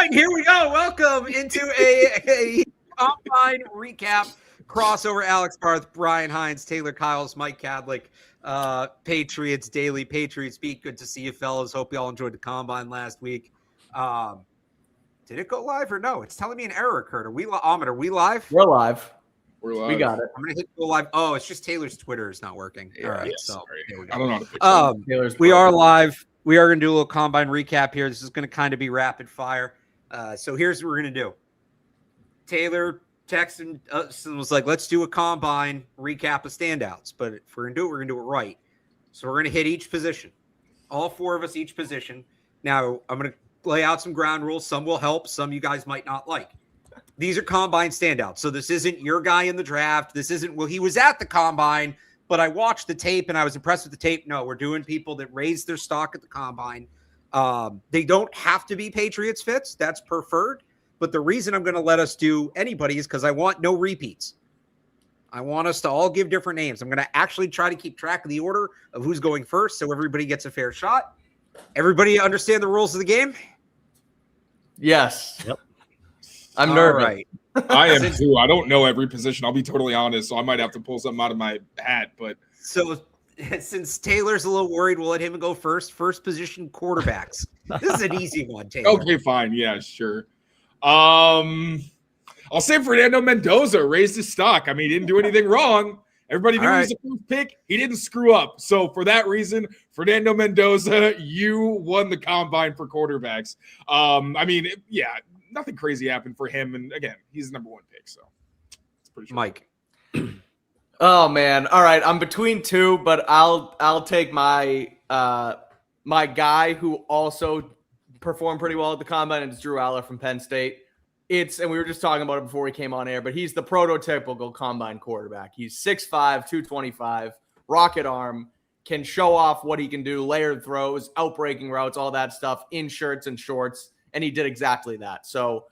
right, here we go. Welcome into a combine recap crossover. Alex Barth, Brian Hines, Taylor Kyles, Mike Kadlick, Patriots Daily, Patriots Beat. Good to see you, fellas. Hope you all enjoyed the combine last week. Did it go live or no? It's telling me an error occurred. Are we live? We're live. We're live. We got it. I'm gonna hit go live. Oh, it's just Taylor's Twitter is not working. Yeah, All right, yeah, so there we go. I don't know how to fix that. We are live. We are going to do a little combine recap here. This is going to kind of be rapid fire. So here's what we're going to do. Taylor texted us and was like, let's do a combine recap of standouts. But if we're going to do it, we're going to do it right. So we're going to hit each position. All four of us, each position. Now, I'm going to lay out some ground rules. Some will help. Some you guys might not like. These are combine standouts. So this isn't your guy in the draft. This isn't, well, he was at the combine, but I watched the tape and I was impressed with the tape. No, we're doing people that raised their stock at the combine. They don't have to be Patriots fits. That's preferred. But the reason I'm going to let us do anybody is because I want no repeats. I want us to all give different names. I'm going to actually try to keep track of the order of who's going first so everybody gets a fair shot. Everybody understand the rules of the game? Yes. Yep. I'm nervous. Right. I am too. I don't know every position. I'll be totally honest, so I might have to pull something out of my hat. But so since Taylor's a little worried, we'll let him go first. First position quarterbacks. This is an easy one, Taylor. Okay, fine. Yeah, sure. I'll say Fernando Mendoza raised his stock. I mean, he didn't do anything wrong. Everybody knew he was the first pick. He didn't screw up. So for that reason, Fernando Mendoza, you won the combine for quarterbacks. Nothing crazy happened for him. And again, he's the number one pick. So it's pretty sure. Mike. Oh man. All right. I'm between two, but I'll take my my guy who also performed pretty well at the combine, and it's Drew Aller from Penn State. And we were just talking about it before we came on air, but he's the prototypical combine quarterback. He's 6'5", 225, rocket arm, can show off what he can do, layered throws, outbreaking routes, all that stuff in shirts and shorts. And he did exactly that. So,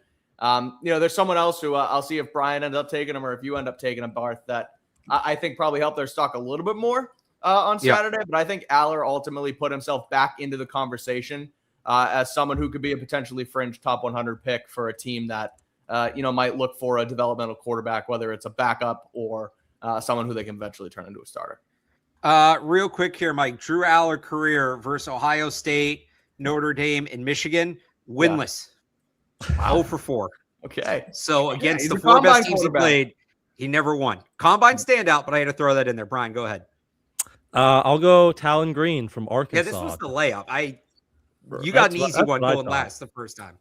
there's someone else who I'll see if Brian ends up taking him or if you end up taking him, Barth, that I think probably helped their stock a little bit more on Saturday. But I think Aller ultimately put himself back into the conversation as someone who could be a potentially fringe top 100 pick for a team that, might look for a developmental quarterback, whether it's a backup or someone who they can eventually turn into a starter. Real quick here, Mike. Drew Aller career versus Ohio State, Notre Dame, and Michigan. Winless. Yeah. 0 for 4. Okay. So against the four best teams he played, he never won. Combine standout, but I had to throw that in there. Brian, go ahead. I'll go Talon Green from Arkansas. Yeah, this was the layup. You got an easy one going last the first time.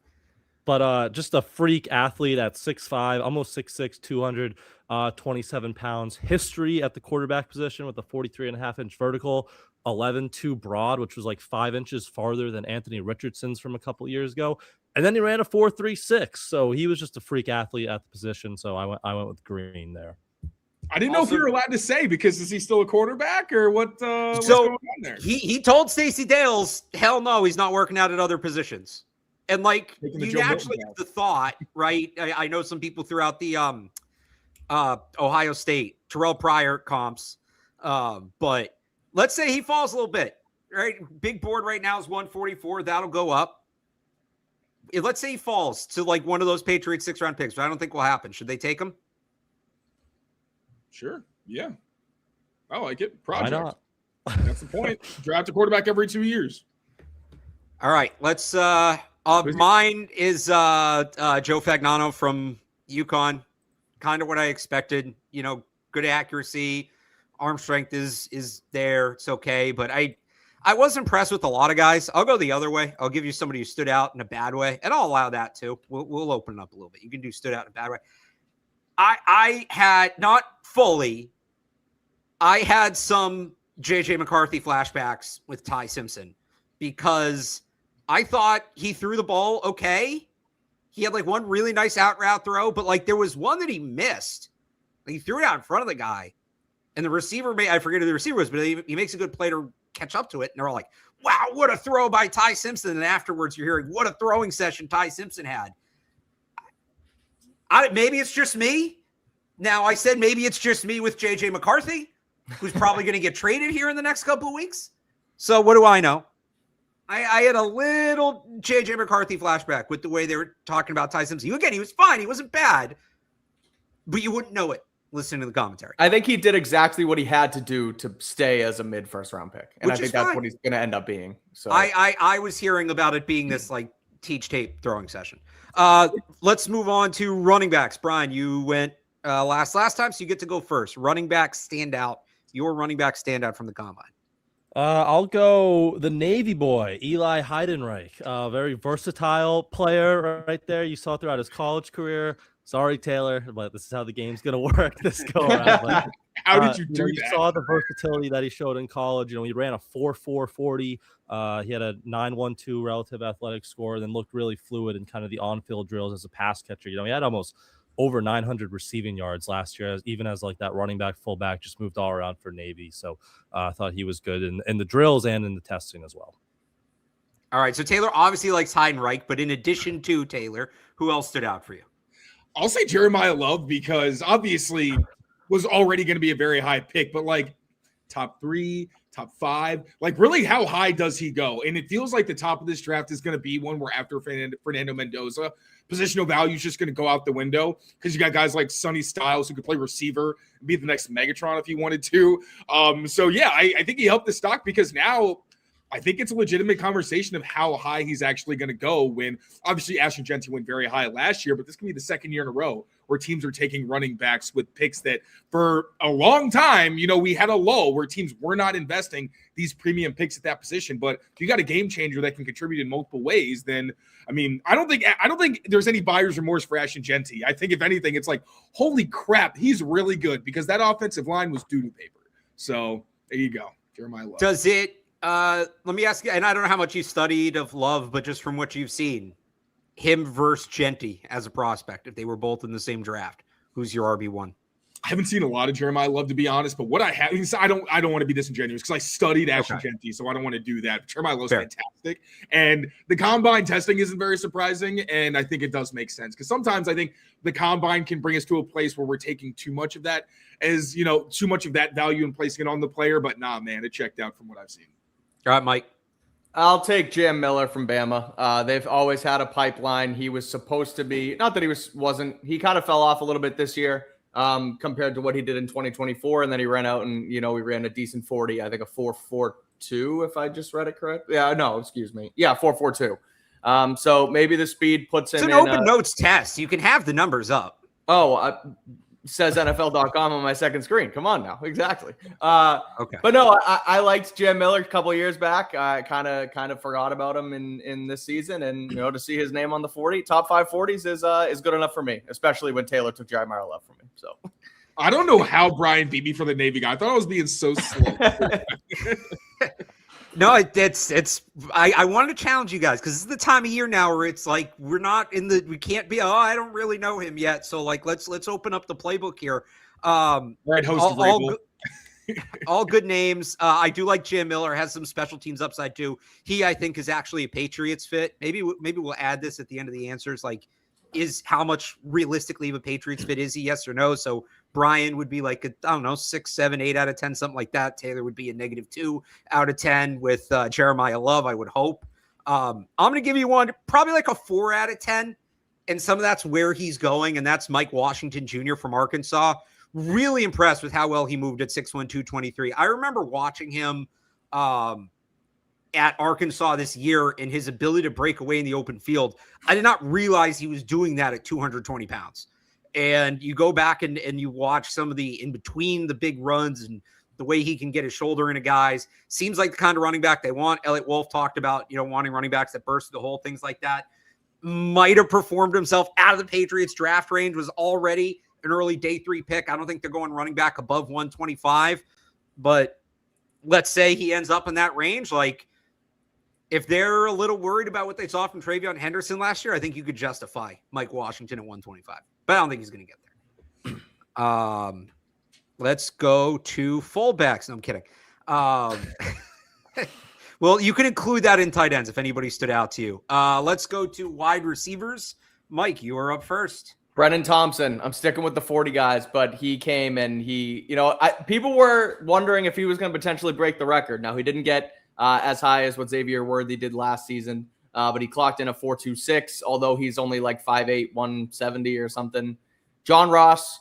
But just a freak athlete at 6'5", almost 6'6", 227 pounds. History at the quarterback position with a 43.5-inch vertical, 11.2 broad, which was like 5 inches farther than Anthony Richardson's from a couple years ago. And then he ran a 4.36. So he was just a freak athlete at the position. So I went with Green there. I didn't know if you were allowed to say, because is he still a quarterback or what? What's going on there? He told Stacey Dales, hell no, he's not working out at other positions. And like you naturally have the thought, right? I know some people throughout the Ohio State Terrell Pryor comps, but let's say he falls a little bit, right? Big board right now is 144. That'll go up. Let's say he falls to like one of those Patriots 6-round picks, but I don't think will happen. Should they take him? Sure. Yeah. I like it. Project. Why not? That's the point. Draft a quarterback every 2 years. All right. Let's mine is Joe Fagnano from UConn. Kind of what I expected. Good accuracy. Arm strength is there. It's okay. But I was impressed with a lot of guys. I'll go the other way. I'll give you somebody who stood out in a bad way. And I'll allow that too. We'll open it up a little bit. You can do stood out in a bad way. I had not fully. I had some J.J. McCarthy flashbacks with Ty Simpson because I thought he threw the ball okay. He had like one really nice out route throw, but like there was one that he missed. He threw it out in front of the guy, and the receiver I forget who the receiver was, but he makes a good play to catch up to it. And they're all like, "Wow, what a throw by Ty Simpson!" And afterwards, you're hearing, "What a throwing session Ty Simpson had." Maybe it's just me. Now, I said maybe it's just me with J.J. McCarthy, who's probably going to get traded here in the next couple of weeks. So what do I know? I had a little JJ McCarthy flashback with the way they were talking about Ty Simpson. Again, he was fine. He wasn't bad, but you wouldn't know it listening to the commentary. I think he did exactly what he had to do to stay as a mid first round pick. And I think that's what he's going to end up being. So I was hearing about it being this like teach tape throwing session. Let's move on to running backs. Brian, you went last time, so you get to go first. Running back standout. Your running back standout from the combine. I'll go the Navy boy, Eli Heidenreich. Very versatile player right there. You saw throughout his college career. Sorry, Taylor, but this is how the game's going to work this go around. But, how did you do that? You saw the versatility that he showed in college. He ran a 4.4 40. He had a 9.12 relative athletic score, and then looked really fluid in kind of the on-field drills as a pass catcher. He had almost over 900 receiving yards last year, even as like that running back, fullback, just moved all around for Navy. So I thought he was good in the drills and in the testing as well. All right. So Taylor obviously likes Heidenreich, but in addition to Taylor, who else stood out for you? I'll say Jeremiah Love, because obviously was already going to be a very high pick, but like top 3, top 5, like really how high does he go? And it feels like the top of this draft is going to be one where after Fernando Mendoza, positional value is just going to go out the window, because you got guys like Sonny Styles who could play receiver and be the next Megatron if he wanted to. So yeah, I think he helped the stock, because now I think it's a legitimate conversation of how high he's actually going to go, when obviously Ashton Genty went very high last year, but this can be the second year in a row where teams are taking running backs with picks that for a long time, we had a lull where teams were not investing these premium picks at that position. But if you got a game changer that can contribute in multiple ways, then I don't think there's any buyer's remorse for Ashton Genty. I think if anything, it's like, holy crap, he's really good, because that offensive line was doo-doo paper. So there you go. Jeremiah Love. Does it let me ask you, and I don't know how much you studied of Love, but just from what you've seen, him versus Genty as a prospect, if they were both in the same draft, who's your RB1? I haven't seen a lot of Jeremiah Love, to be honest, but what I have, I don't want to be disingenuous, because I studied Ashton Genty, so I don't want to do that. Jeremiah Love's fantastic, and the combine testing isn't very surprising, and I think it does make sense, because sometimes I think the combine can bring us to a place where we're taking too much of that as, too much of that value and placing it on the player, but nah, man, it checked out from what I've seen. All right, Mike. I'll take Jam Miller from Bama. They've always had a pipeline. He was supposed to be, not that he wasn't, he kind of fell off a little bit this year compared to what he did in 2024. And then he ran out and, we ran a decent 40, I think a 4.42, if I just read it correct. Yeah, no, excuse me. Yeah, 4.42. So maybe the speed puts him in. It's an open notes test. You can have the numbers up. Says NFL.com on my second screen. Come on now. Exactly. Okay. But no, I liked Jam Miller a couple of years back. I kind of forgot about him in this season, and to see his name on the 40 top 5 40s is good enough for me, especially when Taylor took Jeremiah Love from me. So I don't know how Brian beat me for the Navy guy. I thought I was being so slow. No, it's. I wanted to challenge you guys, because this is the time of year now where it's like we can't be. I don't really know him yet, so like let's open up the playbook here. Right, host all good names. I do like Jam Miller. Has some special teams upside too. He, I think, is actually a Patriots fit. Maybe we'll add this at the end of the answers. Like, is how much realistically of a Patriots fit is he? Yes or no? So Brian would be like, I don't know, 6, 7, 8 out of 10, something like that. Taylor would be a -2 out of 10 with Jeremiah Love, I would hope. I'm going to give you one, probably like a 4 out of 10. And some of that's where he's going. And that's Mike Washington Jr. from Arkansas. Really impressed with how well he moved at 6'1", 223. I remember watching him at Arkansas this year and his ability to break away in the open field. I did not realize he was doing that at 220 pounds. And you go back and you watch some of the in between the big runs and the way he can get his shoulder into guys. Seems like the kind of running back they want. Elliott Wolf talked about, wanting running backs that burst the hole, things like that. Might have performed himself out of the Patriots draft range, was already an early day 3 pick. I don't think they're going running back above 125, but let's say he ends up in that range. Like, if they're a little worried about what they saw from TreVeyon Henderson last year, I think you could justify Mike Washington at 125, but I don't think he's going to get there. Let's go to fullbacks. No, I'm kidding. Well, you can include that in tight ends if anybody stood out to you. Let's go to wide receivers. Mike, you are up first. Brennan Thompson. I'm sticking with the 40 guys, but he came and people were wondering if he was going to potentially break the record. Now, he didn't get as high as what Xavier Worthy did last season. But he clocked in a 4.26, although he's only like 5'8", 170 or something. John Ross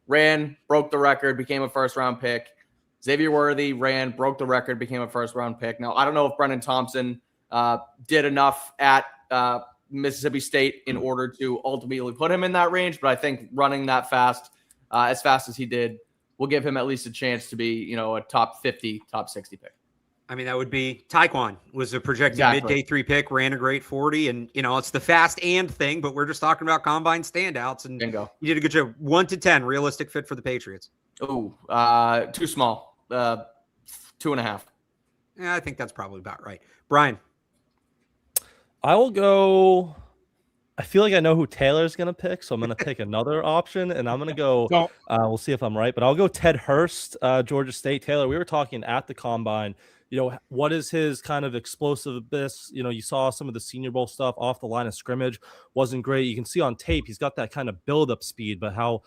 ran, broke the record, became a first-round pick. Xavier Worthy ran, broke the record, became a first-round pick. Now, I don't know if Brennan Thompson did enough at Mississippi State in order to ultimately put him in that range, but I think running that fast, as fast as he did, will give him at least a chance to be, a top 50, top 60 pick. I mean, that would be Taekwon was a projected mid-day 3 pick, ran a great 40, and it's the fast and thing, but we're just talking about combine standouts, and Bingo. You did a good job. 1 to 10, realistic fit for the Patriots. Oh, too small. 2.5. Yeah, I think that's probably about right. Brian. I will go. I feel like I know who Taylor's going to pick, so I'm going to pick another option, and I'm going to go. We'll see if I'm right, but I'll go Ted Hurst, Georgia State. Taylor, we were talking at the combine. What is his kind of explosiveness? You saw some of the Senior Bowl stuff off the line of scrimmage wasn't great. You can see on tape he's got that kind of build-up speed, but how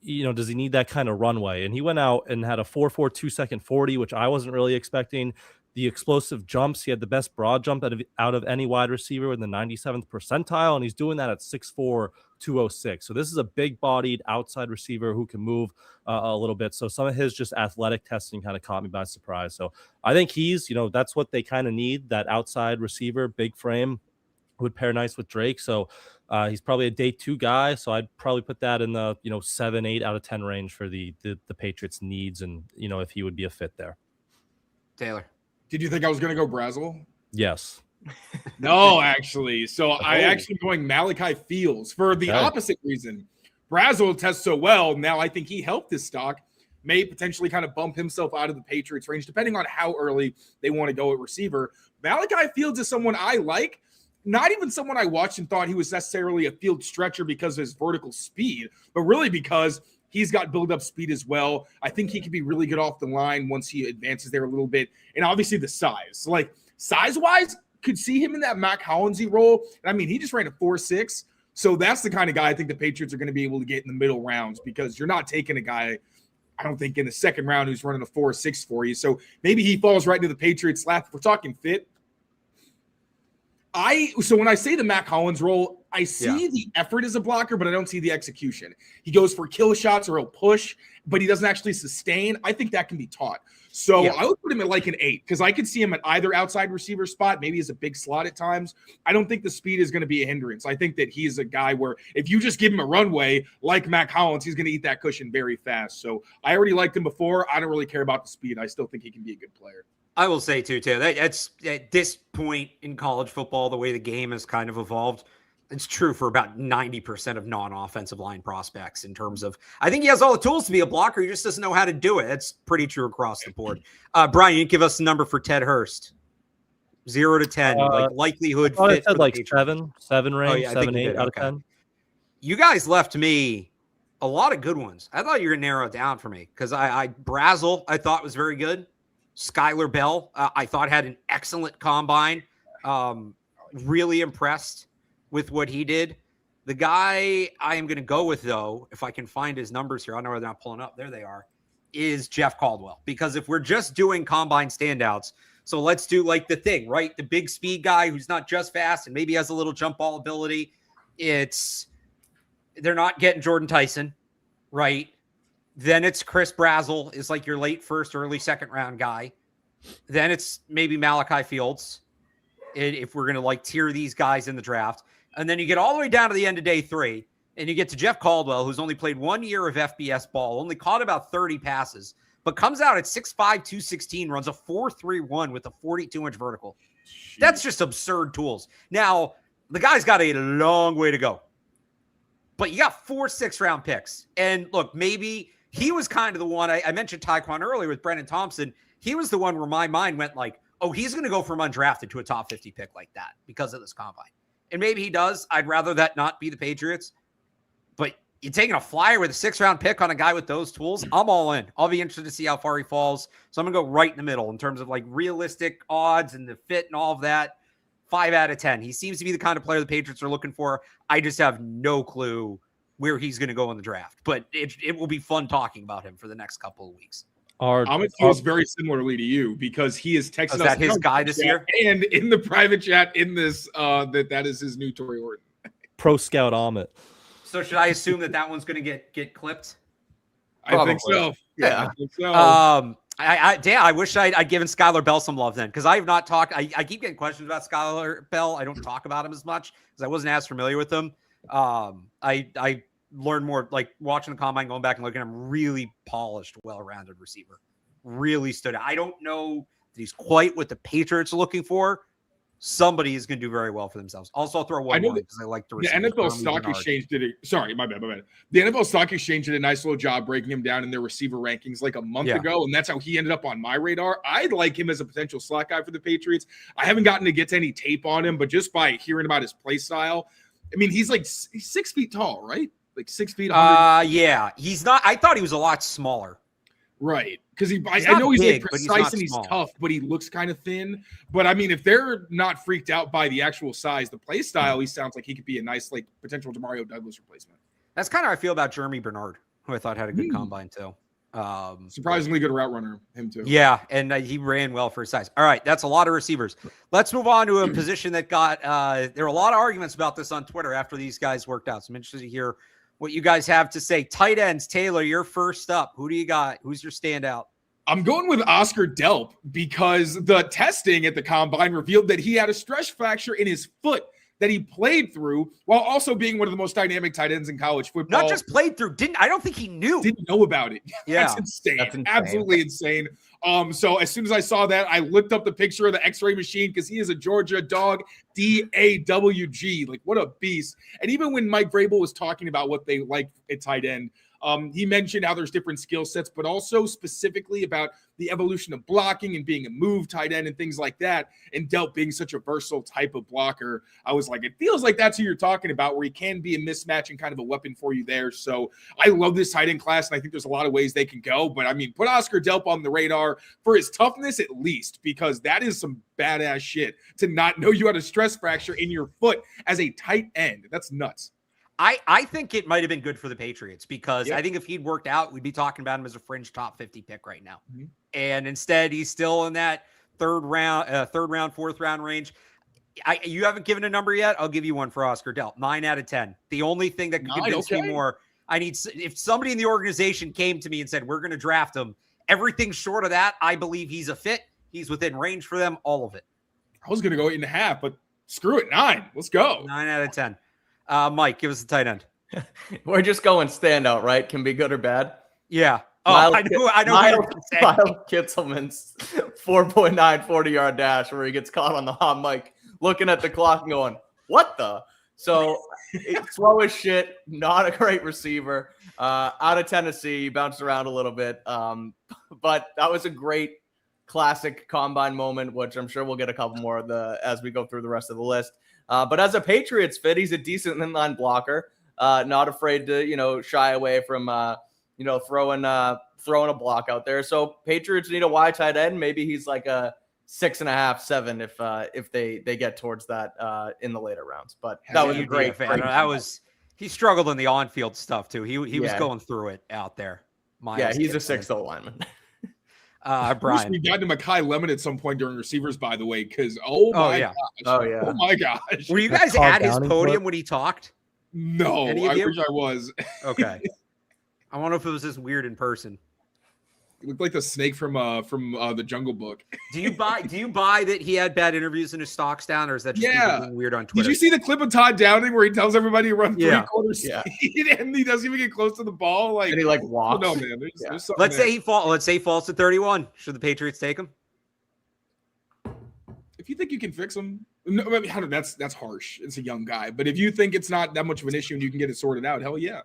does he need that kind of runway? And he went out and had a 4.4 2-second 40, which I wasn't really expecting. The explosive jumps, he had the best broad jump out of any wide receiver in the 97th percentile, and he's doing that at 6'4", 206. So this is a big-bodied outside receiver who can move a little bit. So some of his just athletic testing kind of caught me by surprise. So I think he's, that's what they kind of need, that outside receiver, big frame, would pair nice with Drake. So he's probably a day 2 guy. So I'd probably put that in the 7, 8 out of 10 range for the Patriots' needs, and if he would be a fit there. Taylor. Did you think I was going to go Brazel? Yes. No, actually. So I actually going Malachi Fields for the opposite reason. Brazel tests so well. Now I think he helped his stock, may potentially kind of bump himself out of the Patriots range, depending on how early they want to go at receiver. Malachi Fields is someone I like, not even someone I watched and thought he was necessarily a field stretcher because of his vertical speed, but really because he's got build-up speed as well. I think he could be really good off the line once he advances there a little bit. And obviously the size. So like size-wise, could see him in that Mac Hollinsy role. And I mean, he just ran a 4.6. So that's the kind of guy I think the Patriots are going to be able to get in the middle rounds, because you're not taking a guy, I don't think, in the second round who's running a 4.6 for you. So maybe he falls right into the Patriots' lap. If we're talking fit, so when I say the Mac Hollins role, I see the effort as a blocker, but I don't see the execution. He goes for kill shots or he'll push, but he doesn't actually sustain. I think that can be taught. So I would put him at like an 8, because I could see him at either outside receiver spot, maybe as a big slot at times. I don't think the speed is going to be a hindrance. I think that he's a guy where if you just give him a runway like Mac Hollins, he's going to eat that cushion very fast. So I already liked him before. I don't really care about the speed. I still think he can be a good player. I will say too, that's at this point in college football, the way the game has kind of evolved, it's true for about 90% of non-offensive line prospects in terms of, I think he has all the tools to be a blocker. He just doesn't know how to do it. That's pretty true across the board. Brian, you give us a number for Ted Hurst. 0 to 10, like likelihood fit. I said like 7 range, 7, 8 out of 10. You guys left me a lot of good ones. I thought you were going to narrow it down for me, because Brazel, I thought was very good. Skylar Bell, I thought had an excellent combine. Really impressed with what he did. The guy I am going to go with, though, if I can find his numbers here, I don't know whether I'm pulling up. There they are. Is Jeff Caldwell. Because if we're just doing combine standouts, so let's do like the thing, right? The big speed guy who's not just fast and maybe has a little jump ball ability. They're not getting Jordan Tyson, right? Then it's Chris Brazel is like your late first, early second round guy. Then it's maybe Malachi Fields, if we're going to like tier these guys in the draft. And then you get all the way down to the end of day 3, and you get to Jeff Caldwell, who's only played 1 year of FBS ball, only caught about 30 passes, but comes out at 6'5", 216, runs a 4.31 with a 42-inch vertical. Jeez. That's just absurd tools. Now, the guy's got a long way to go. But you got 4 6-round picks. And look, maybe he was kind of the one, I mentioned Taekwon earlier with Brennan Thompson. He was the one where my mind went like, oh, he's going to go from undrafted to a top 50 pick like that because of this combine. And maybe he does. I'd rather that not be the Patriots. But you're taking a flyer with a 6-round pick on a guy with those tools, I'm all in. I'll be interested to see how far he falls. So I'm going to go right in the middle in terms of like realistic odds and the fit and all of that. 5 out of 10. He seems to be the kind of player the Patriots are looking for. I just have no clue where he's going to go in the draft. But it will be fun talking about him for the next couple of weeks. Amit feels very similarly to you because he is texting us. Is that his guy this year? And in the private chat in this, that is his new Tory Horton. Pro Scout Amit. So should I assume that one's going to get clipped? I think so. Yeah. I think so. I wish I'd given Skylar Bell some love then, because I have not talked. I keep getting questions about Skylar Bell. I don't talk about him as much because I wasn't as familiar with him. I learned more like watching the combine, going back and looking at him. Really polished, well-rounded receiver. Really stood out. I don't know that he's quite what the Patriots are looking for. Somebody is going to do very well for themselves. Also, I'll throw one more because I like to receive. The NFL Stock Exchange did it. Sorry, my bad. The NFL Stock Exchange did a nice little job breaking him down in their receiver rankings like a month ago, and that's how he ended up on my radar. I'd like him as a potential slot guy for the Patriots. I haven't gotten to get to any tape on him, but just by hearing about his play style, I mean, he's 6 feet tall, right? Like 6 feet. Yeah, he's not. I thought he was a lot smaller. Right, because I know he's big, like precise and he's tough, but he looks kind of thin. But I mean, if they're not freaked out by the actual size, the play style, he sounds like he could be a nice like potential Demario Douglas replacement. That's kind of how I feel about Jeremy Bernard, who I thought had a good combine too. Surprisingly good route runner, him too. Yeah, and he ran well for his size. All right, that's a lot of receivers. Let's move on to a position that got there were a lot of arguments about this on Twitter after these guys worked out. So I'm interested to hear what you guys have to say. Tight ends, Taylor, you're first up. Who do you got? Who's your standout? I'm going with Oscar Delp because the testing at the combine revealed that he had a stress fracture in his foot that he played through while also being one of the most dynamic tight ends in college football. Not just played through, I don't think he knew. Didn't know about it. Yeah. That's insane. Absolutely insane. So as soon as I saw that, I looked up the picture of the x-ray machine because he is a Georgia dog, DAWG. Like, what a beast. And even when Mike Vrabel was talking about what they like at tight end, he mentioned how there's different skill sets, but also specifically about the evolution of blocking and being a move tight end and things like that. And Delp being such a versatile type of blocker, I was like, it feels like that's who you're talking about, where he can be a mismatch and kind of a weapon for you there. So I love this tight end class, and I think there's a lot of ways they can go. But I mean, put Oscar Delp on the radar for his toughness at least, because that is some badass shit to not know you had a stress fracture in your foot as a tight end. That's nuts. I think it might have been good for the Patriots because I think if he'd worked out, we'd be talking about him as a fringe top 50 pick right now. Mm-hmm. And instead, he's still in that third round, fourth round range. You haven't given a number yet. I'll give you one for Oscar Delp. 9 out of 10. The only thing that could convince me more, if somebody in the organization came to me and said, we're going to draft him, everything short of that, I believe he's a fit. He's within range for them, all of it. I was going to go 8.5, but screw it. 9. Let's go. 9 out of 10. Mike, give us the tight end. We're just going standout, right? Can be good or bad. Yeah. Oh, I know. Miles Kitzelman's 4.9 40-yard dash where he gets caught on the hot mic, looking at the clock and going, "What the?" So it's slow as shit. Not a great receiver. Out of Tennessee, bounced around a little bit, but that was a great classic combine moment, which I'm sure we'll get a couple more of as we go through the rest of the list. But as a Patriots fit, he's a decent inline blocker. Not afraid to, shy away from, throwing a block out there. So Patriots need a wide tight end. Maybe he's like a 6.5, 7 if they get towards that in the later rounds. But that was a great. He struggled in the on-field stuff too. He was going through it out there. He's a 6th lineman. Brian, we got to Mekhi Lemon at some point during receivers, by the way, because oh my gosh, were you guys at his podium when he talked? No, I wish I was. Okay, I wonder if it was this weird in person. It looked like the snake from the Jungle Book. Do you buy that he had bad interviews and his stock's down, or is that just being weird on Twitter? Did you see the clip of Todd Downing where he tells everybody to run 3/4 speed and he doesn't even get close to the ball? And he walks. Oh, no, man. There's something Let's say he falls to 31. Should the Patriots take him? If you think you can fix him, no, I mean, that's harsh. It's a young guy, but if you think it's not that much of an issue and you can get it sorted out, hell yeah.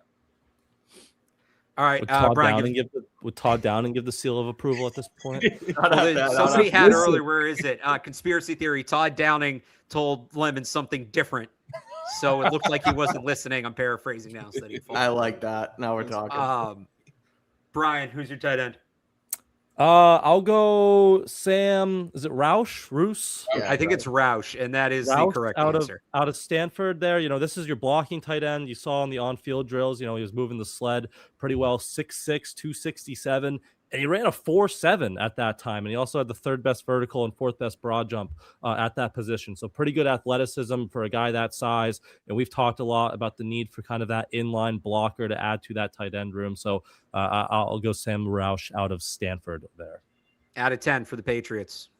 All right, Brian. Would Todd Downing give the seal of approval at this point? Somebody had earlier. Where is it? Conspiracy theory. Todd Downing told Lemon something different, so it looked like he wasn't listening. I'm paraphrasing now. So I like that. Now we're talking. Brian, who's your tight end? I'll go Sam. Is it Roush? Roos? Yeah, I think it's Roush, and that is the correct answer. Out of Stanford there, this is your blocking tight end. You saw on the on-field drills, he was moving the sled pretty well. 6'6", 267. And he ran a 4.7 at that time. And he also had the third best vertical and fourth best broad jump at that position. So pretty good athleticism for a guy that size. And we've talked a lot about the need for kind of that inline blocker to add to that tight end room. So I'll go Sam Roush out of Stanford there. Out of 10 for the Patriots.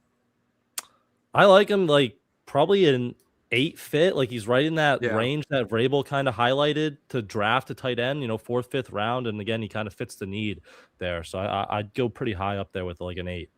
I like him like probably an 8 fit. Like he's right in that range that Vrabel kind of highlighted to draft a tight end, 4th, 5th round. And again, he kind of fits the need there. So I'd go pretty high up there with like an 8.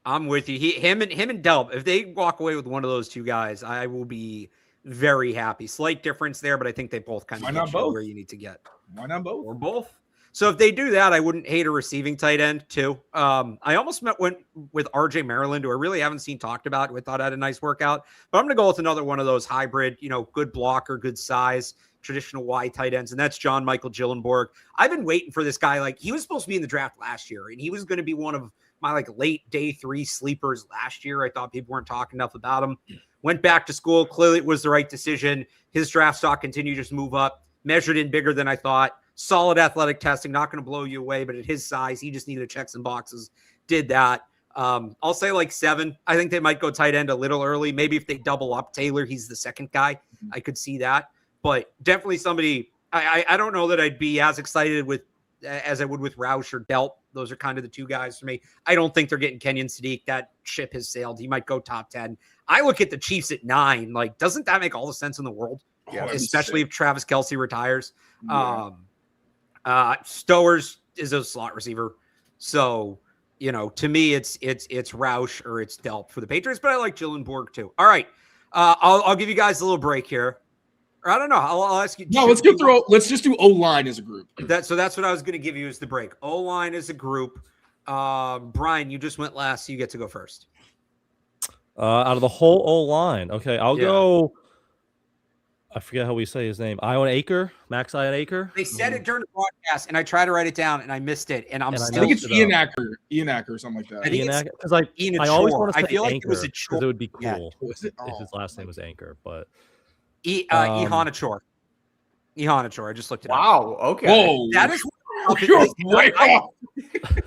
I'm with you. Him and Delp, if they walk away with one of those two guys, I will be very happy. Slight difference there, but I think they both kind of get you where you need to get. Why not both? Or both. So if they do that, I wouldn't hate a receiving tight end too. I almost went with RJ Maryland, who I really haven't seen talked about, who I thought had a nice workout. But I'm going to go with another one of those hybrid, good blocker, good size, traditional wide tight ends, and that's John Michael Gillenborg. I've been waiting for this guy. Like, he was supposed to be in the draft last year, and he was going to be one of my like late day 3 sleepers last year. I thought people weren't talking enough about him. Went back to school. Clearly, it was the right decision. His draft stock continued to just move up. Measured in bigger than I thought. Solid athletic testing, not going to blow you away, but at his size, he just needed to check some boxes. Did that. I'll say like 7. I think they might go tight end a little early. Maybe if they double up Taylor, he's the second guy. I could see that. But definitely somebody, I don't know that I'd be as excited with as I would with Roush or Delp. Those are kind of the two guys for me. I don't think they're getting Kenyon Sadiq. That ship has sailed. He might go top 10. I look at the Chiefs at 9. Like, doesn't that make all the sense in the world? Yeah, especially if Travis Kelce retires. Yeah. Stowers is a slot receiver. So, to me, it's Roush or it's Delp for the Patriots, but I like Gillenborg too. All right. I'll give you guys a little break here. Or I don't know. I'll ask you. No, let's just do O-line as a group. So that's what I was going to give you as the break. O-line as a group. Brian, you just went last, so you get to go first. Out of the whole O-line. Okay, I'll go. I forget how we say his name. Ion Aker, Max Ion Aker. They said it during the broadcast, and I tried to write it down, and I missed it. And I think it's Ian Acker, or something like that. Ian Acker, because I always want to say Anchor, it was because it would be cool if his last name was Anchor. But Ihanachor. I just looked it up. Wow. Okay. Whoa. That is.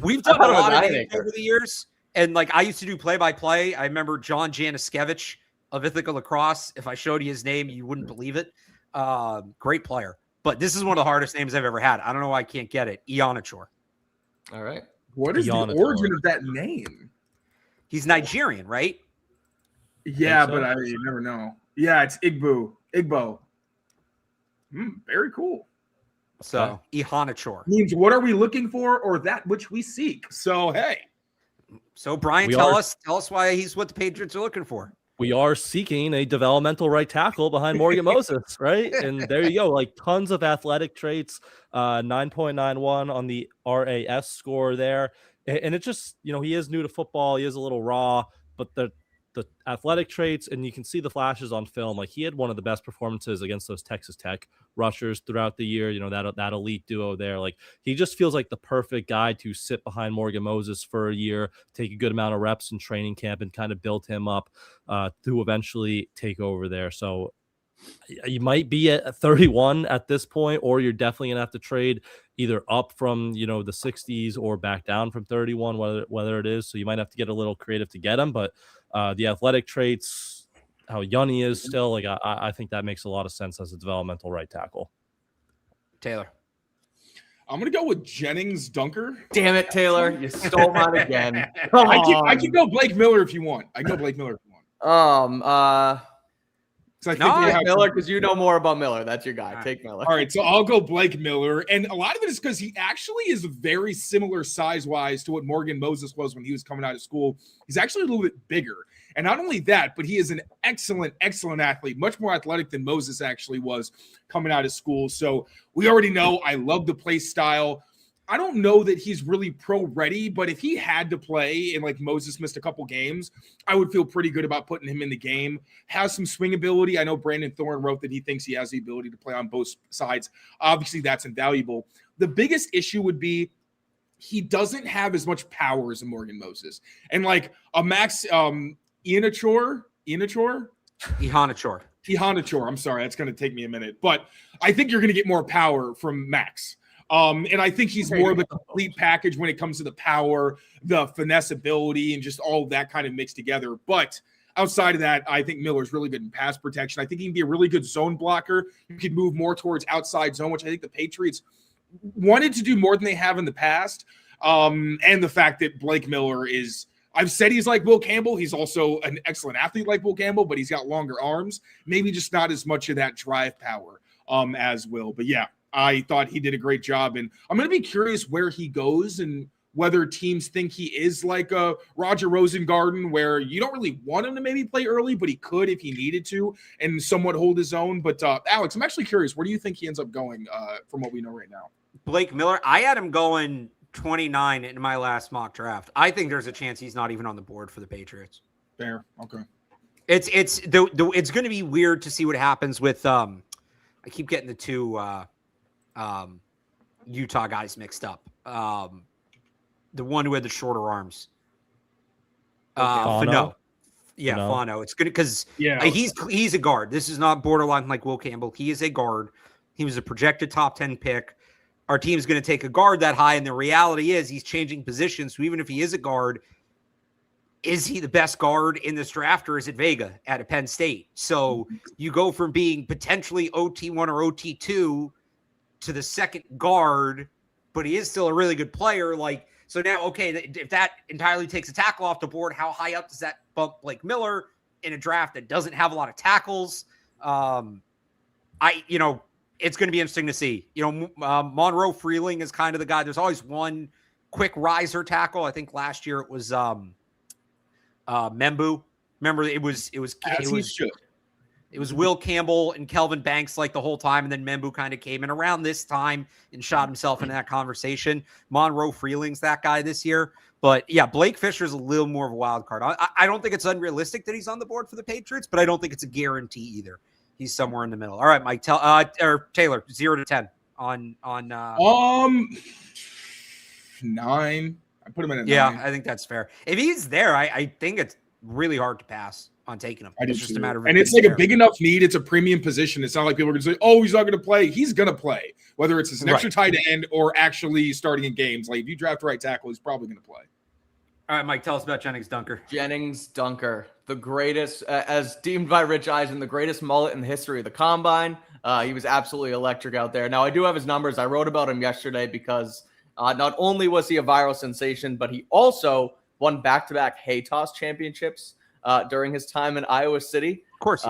We've done a lot of names over the years, and like I used to do play-by-play. I remember John Janiskevich of Ithaca Lacrosse. If I showed you his name, you wouldn't believe it. Great player. But this is one of the hardest names I've ever had. I don't know why I can't get it. Ihanachor. All right. What is the origin of that name? He's Nigerian, right? Yeah, but you never know. Yeah, it's Igbo. Very cool. So, Ihanachor. Means what are we looking for or that which we seek? So, hey. So, Brian, tell us why he's what the Patriots are looking for. We are seeking a developmental right tackle behind Morgan Moses, right? And there you go. Like tons of athletic traits, 9.91 on the RAS score there. And it just, he is new to football. He is a little raw, but the athletic traits, and you can see the flashes on film. Like he had one of the best performances against those Texas Tech rushers throughout the year. That elite duo there. Like he just feels like the perfect guy to sit behind Morgan Moses for a year, take a good amount of reps in training camp, and kind of build him up to eventually take over there. So you might be at 31 at this point, or you're definitely gonna have to trade either up from the 60s or back down from 31, whether it is. So you might have to get a little creative to get him, but the athletic traits, how young he is still, like I think that makes a lot of sense as a developmental right tackle. Taylor. I'm gonna go with Jennings Dunker. Damn it, Taylor! You stole mine again. I can go Blake Miller if you want. I can go Blake Miller if you want. Miller, because you know more about Miller. That's your guy. Take Miller. All right, so I'll go Blake Miller. And a lot of it is because he actually is very similar size-wise to what Morgan Moses was when he was coming out of school. He's actually a little bit bigger. And not only that, but he is an excellent, excellent athlete, much more athletic than Moses actually was coming out of school. So we already know I love the play style. I don't know that he's really pro-ready, but if he had to play and like Moses missed a couple games, I would feel pretty good about putting him in the game. Has some swing ability. I know Brandon Thorne wrote that he thinks he has the ability to play on both sides. Obviously, that's invaluable. The biggest issue would be he doesn't have as much power as a Morgan Moses. And like a Max Ihanachor. I'm sorry, that's going to take me a minute. But I think you're going to get more power from Max. And I think he's more of a complete package when it comes to the power, the finesse ability, and just all of that kind of mixed together. But outside of that, I think Miller's really good in pass protection. I think he can be a really good zone blocker. You could move more towards outside zone, which I think the Patriots wanted to do more than they have in the past. And the fact that Blake Miller is, I've said he's like Will Campbell. He's also an excellent athlete like Will Campbell, but he's got longer arms, maybe just not as much of that drive power as Will. But yeah, I thought he did a great job. And I'm going to be curious where he goes and whether teams think he is like a Roger Rosengarten, where you don't really want him to maybe play early, but he could if he needed to and somewhat hold his own. But Alex, I'm actually curious, where do you think he ends up going from what we know right now? Blake Miller, I had him going 29 in my last mock draft. I think there's a chance he's not even on the board for the Patriots. Fair. Okay. It's going to be weird to see what happens with I keep getting the two Utah guys mixed up. The one who had the shorter arms. Fano. Yeah, Fano. It's good because he's a guard. This is not borderline like Will Campbell. He is a guard. He was a projected top 10 pick. Our team's going to take a guard that high, and the reality is he's changing positions. So even if he is a guard, is he the best guard in this draft, or is it Vega at a Penn State? So you go from being potentially OT1 or OT2 to the second guard, but he is still a really good player. Like, so now, okay, if that entirely takes a tackle off the board, how high up does that bump Blake Miller in a draft that doesn't have a lot of tackles? It's going to be interesting to see. Monroe Freeling is kind of the guy. There's always one quick riser tackle. I think last year it was Membu. Remember, it was Will Campbell and Kelvin Banks like the whole time, and then Membu kind of came in around this time and shot himself into that conversation. Monroe Freeling's that guy this year. But yeah, Blake Fisher's a little more of a wild card. I don't think it's unrealistic that he's on the board for the Patriots, but I don't think it's a guarantee either. He's somewhere in the middle. All right, Mike, Taylor, 0 to 10 on 9. I put him in a 9. Yeah, I think that's fair. If he's there, I think it's really hard to pass on taking him. It's just a matter of, and it's like a big enough need. It's a premium position. It's not like people are going to say, "Oh, he's not going to play." He's going to play, whether it's as an extra tight end or actually starting in games. Like if you draft right tackle, he's probably going to play. All right, Mike, tell us about Jennings Dunker. Jennings Dunker, the greatest, as deemed by Rich Eisen, the greatest mullet in the history of the combine. He was absolutely electric out there. Now, I do have his numbers. I wrote about him yesterday because not only was he a viral sensation, but he also won back-to-back hay toss championships during his time in Iowa City. Of course.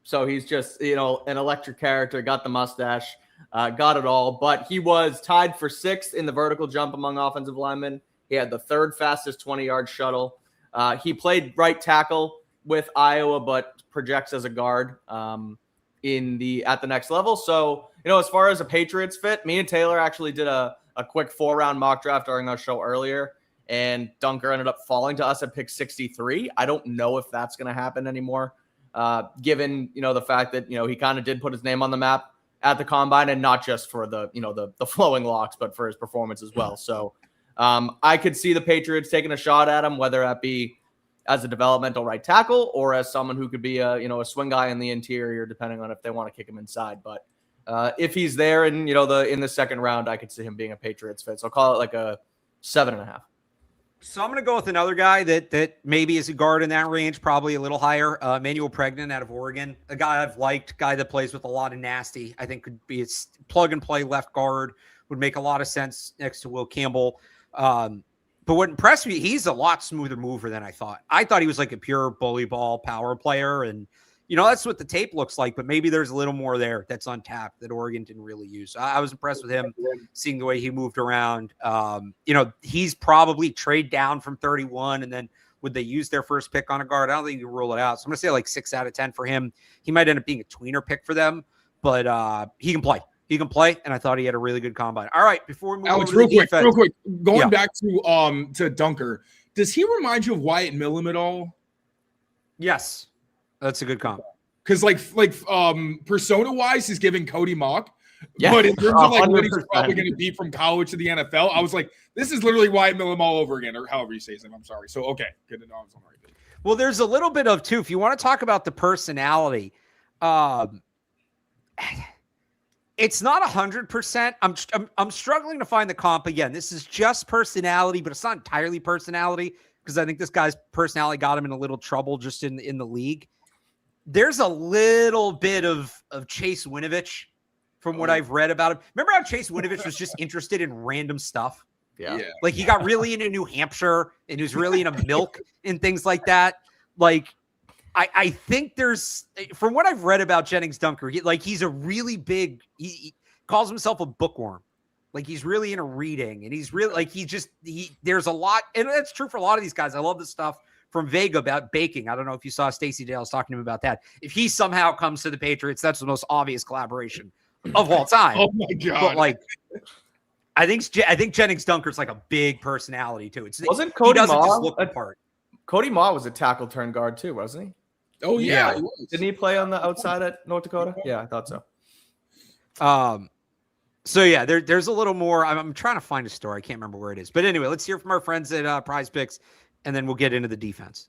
So he's just, an electric character, got the mustache, got it all. But he was tied for 6th in the vertical jump among offensive linemen. He had the 3rd fastest 20-yard shuttle. He played right tackle with Iowa, but projects as a guard at the next level. So, as far as a Patriots fit, me and Taylor actually did a quick 4-round mock draft during our show earlier, and Dunker ended up falling to us at pick 63. I don't know if that's going to happen anymore, given, the fact that, he kind of did put his name on the map at the combine, and not just for the flowing locks, but for his performance as well. So, I could see the Patriots taking a shot at him, whether that be as a developmental right tackle or as someone who could be a swing guy in the interior, depending on if they want to kick him inside. But if he's there in in the second round, I could see him being a Patriots fit. So I'll call it like a 7.5. So I'm going to go with another guy that maybe is a guard in that range, probably a little higher. Emmanuel Pregnan out of Oregon, a guy I've liked, guy that plays with a lot of nasty. I think could be a plug and play left guard, would make a lot of sense next to Will Campbell. But what impressed me, he's a lot smoother mover than I thought. I thought he was like a pure bully ball power player. And, that's what the tape looks like, but maybe there's a little more there that's untapped that Oregon didn't really use. I was impressed with him, seeing the way he moved around. He's probably trade down from 31, and then would they use their first pick on a guard? I don't think you can rule it out. So I'm going to say like 6 out of 10 for him. He might end up being a tweener pick for them, but he can play. He can play, and I thought he had a really good combine. All right, before we move Alex, over to real quick, going back to Dunker, does he remind you of Wyatt Millum at all? Yes, that's a good comp. Because like persona wise, he's giving Cody Mock, but in terms of like what he's probably going to be from college to the NFL, I was like, this is literally Wyatt Millum all over again, or however you say his name. I'm sorry. So okay, good to know I was on the right page. Well, there's a little bit of too. If you want to talk about the personality, It's not 100%. I'm struggling to find the comp. Again, this is just personality, but it's not entirely personality because I think this guy's personality got him in a little trouble just in the league. There's a little bit of Chase Winovich from what I've read about him. Remember how Chase Winovich was just interested in random stuff? Yeah. Like he got really into New Hampshire and he was really into milk and things like that. Like I think there's, from what I've read about Jennings Dunker, he's a really big, he calls himself a bookworm. Like he's really into reading and he's really like, there's a lot. And that's true for a lot of these guys. I love the stuff from Vega about baking. I don't know if you saw Stacey Dales talking to him about that. If he somehow comes to the Patriots, that's the most obvious collaboration of all time. Oh my God. But like, I think Jennings Dunker's like a big personality too. Wasn't Cody he doesn't Maw just look the part. Cody Maw was a tackle turn guard too, wasn't he? Oh yeah. Didn't he play on the outside at North Dakota? Yeah, I thought so. So yeah, there's a little more. I'm trying to find a story. I can't remember where it is. But anyway, let's hear from our friends at Prize Picks, and then we'll get into the defense.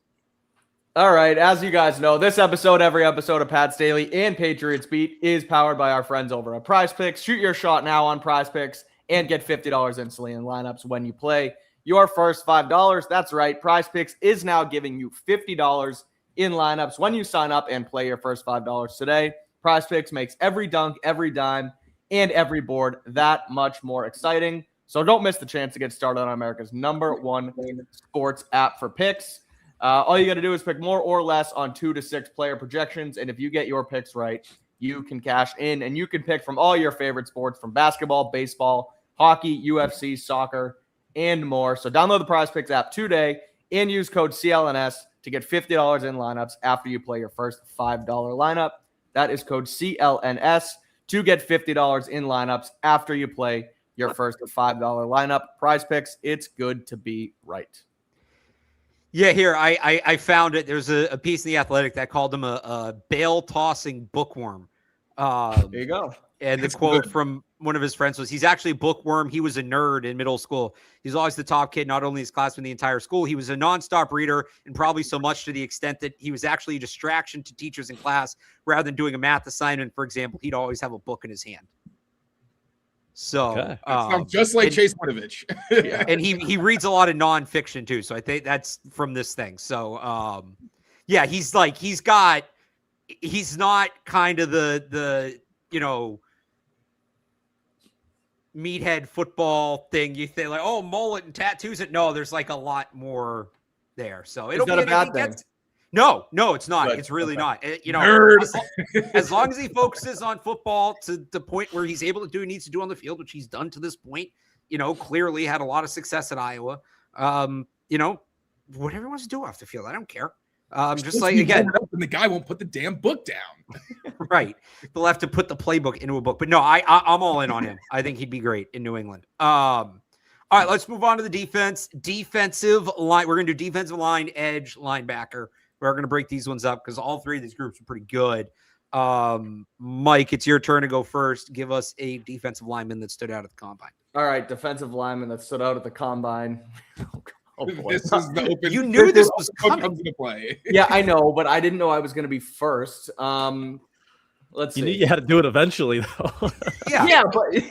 All right, as you guys know, every episode of Pat's Daily and Patriots Beat is powered by our friends over at Prize Picks. Shoot your shot now on Prize Picks and get $50 instantly in lineups when you play your first $5. That's right, Prize Picks is now giving you $50 in lineups when you sign up and play your first $5 today. Prize Picks makes every dunk, every dime, and every board that much more exciting. So don't miss the chance to get started on America's #1 sports app for picks. All you got to do is pick more or less on 2 to 6 player projections. And if you get your picks right, you can cash in and you can pick from all your favorite sports from basketball, baseball, hockey, UFC, soccer, and more. So download the Prize Picks app today and use code CLNS to get $50 in lineups after you play your first $5 lineup. That is code CLNS to get $50 in lineups after you play your first $5 lineup. Prize Picks, it's good to be right. Yeah, here, I found it. There's a piece in The Athletic that called him a bail-tossing bookworm. There you go. And the quote from one of his friends was, he's actually a bookworm. He was a nerd in middle school. He's always the top kid, not only his class, but the entire school. He was a nonstop reader, and probably so much to the extent that he was actually a distraction to teachers in class. Rather than doing a math assignment, for example, he'd always have a book in his hand. So sounds just like Chase Winovich. Yeah. And he reads a lot of nonfiction too. So I think that's from this thing. So yeah, he's not kind of the meathead football thing. You think like, oh, mullet and tattoos. No, there's like a lot more there. So it'll be a bad thing. No, it's not. Good. It's really not. Nerd. As long as he focuses on football to the point where he's able to do what he needs to do on the field, which he's done to this point, clearly had a lot of success at Iowa. Whatever he wants to do off the field, I don't care. Just like, again, and the guy won't put the damn book down. Right. They'll have to put the playbook into a book. But no, I'm all in on him. I think he'd be great in New England. All right, let's move on to the defense. Defensive line. We're going to do defensive line, edge, linebacker. We're going to break these ones up because all three of these groups are pretty good. Mike, it's your turn to go first. Give us a defensive lineman that stood out at the combine. All right, defensive lineman that stood out at the combine. Oh boy. This is the open. You knew this was coming. Comes into play. Yeah, I know, but I didn't know I was going to be first. Let's see. You knew you had to do it eventually, though. Yeah.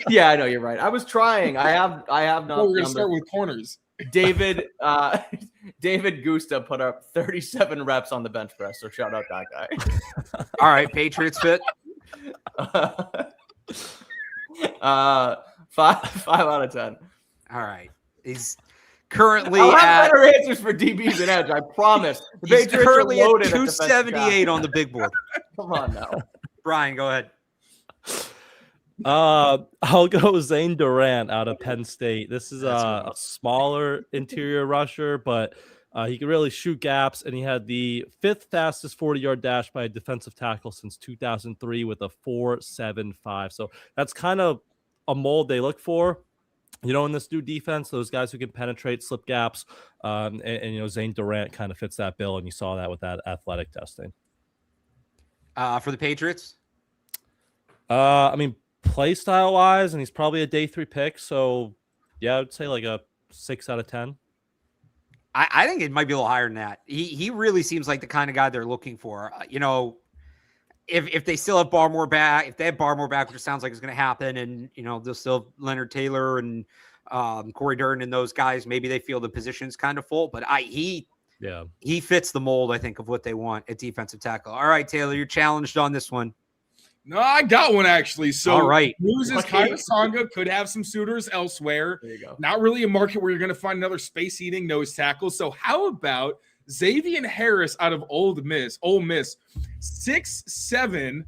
Yeah, I know you're right. I was trying. I have not. Oh, we're going to start with corners. David Gusta put up 37 reps on the bench press, so shout out that guy. All right, Patriots fit. 5 out of 10. All right. He's currently I'll have at better answers for DBs and edge, I promise. The he's Patriots are currently at loaded defensive 278 guy. on the big board. Come on now. Brian, go ahead. I'll go Zane Durant out of Penn State. This is a smaller interior rusher, but he can really shoot gaps, and he had the 5th fastest 40-yard dash by a defensive tackle since 2003 with a 4.75. So that's kind of a mold they look for, in this new defense, those guys who can penetrate, slip gaps, and Zane Durant kind of fits that bill, and you saw that with that athletic testing. For the Patriots? Play style wise, and he's probably a day 3 pick. So yeah, I would say like a 6 out of 10. I think it might be a little higher than that. He really seems like the kind of guy they're looking for. if they still have Barmore back, if they have Barmore back, which sounds like it's going to happen, and they'll still have Leonard Taylor and Corey Durden and those guys, maybe they feel the position's kind of full. But he fits the mold, I think, of what they want at defensive tackle. All right, Taylor, you're challenged on this one. No, I got one actually. So all right, news is Kaitasanga could have some suitors elsewhere. There you go. Not really a market where you're going to find another space-eating nose tackle. So how about Xavier Harris out of Ole Miss, 6'7",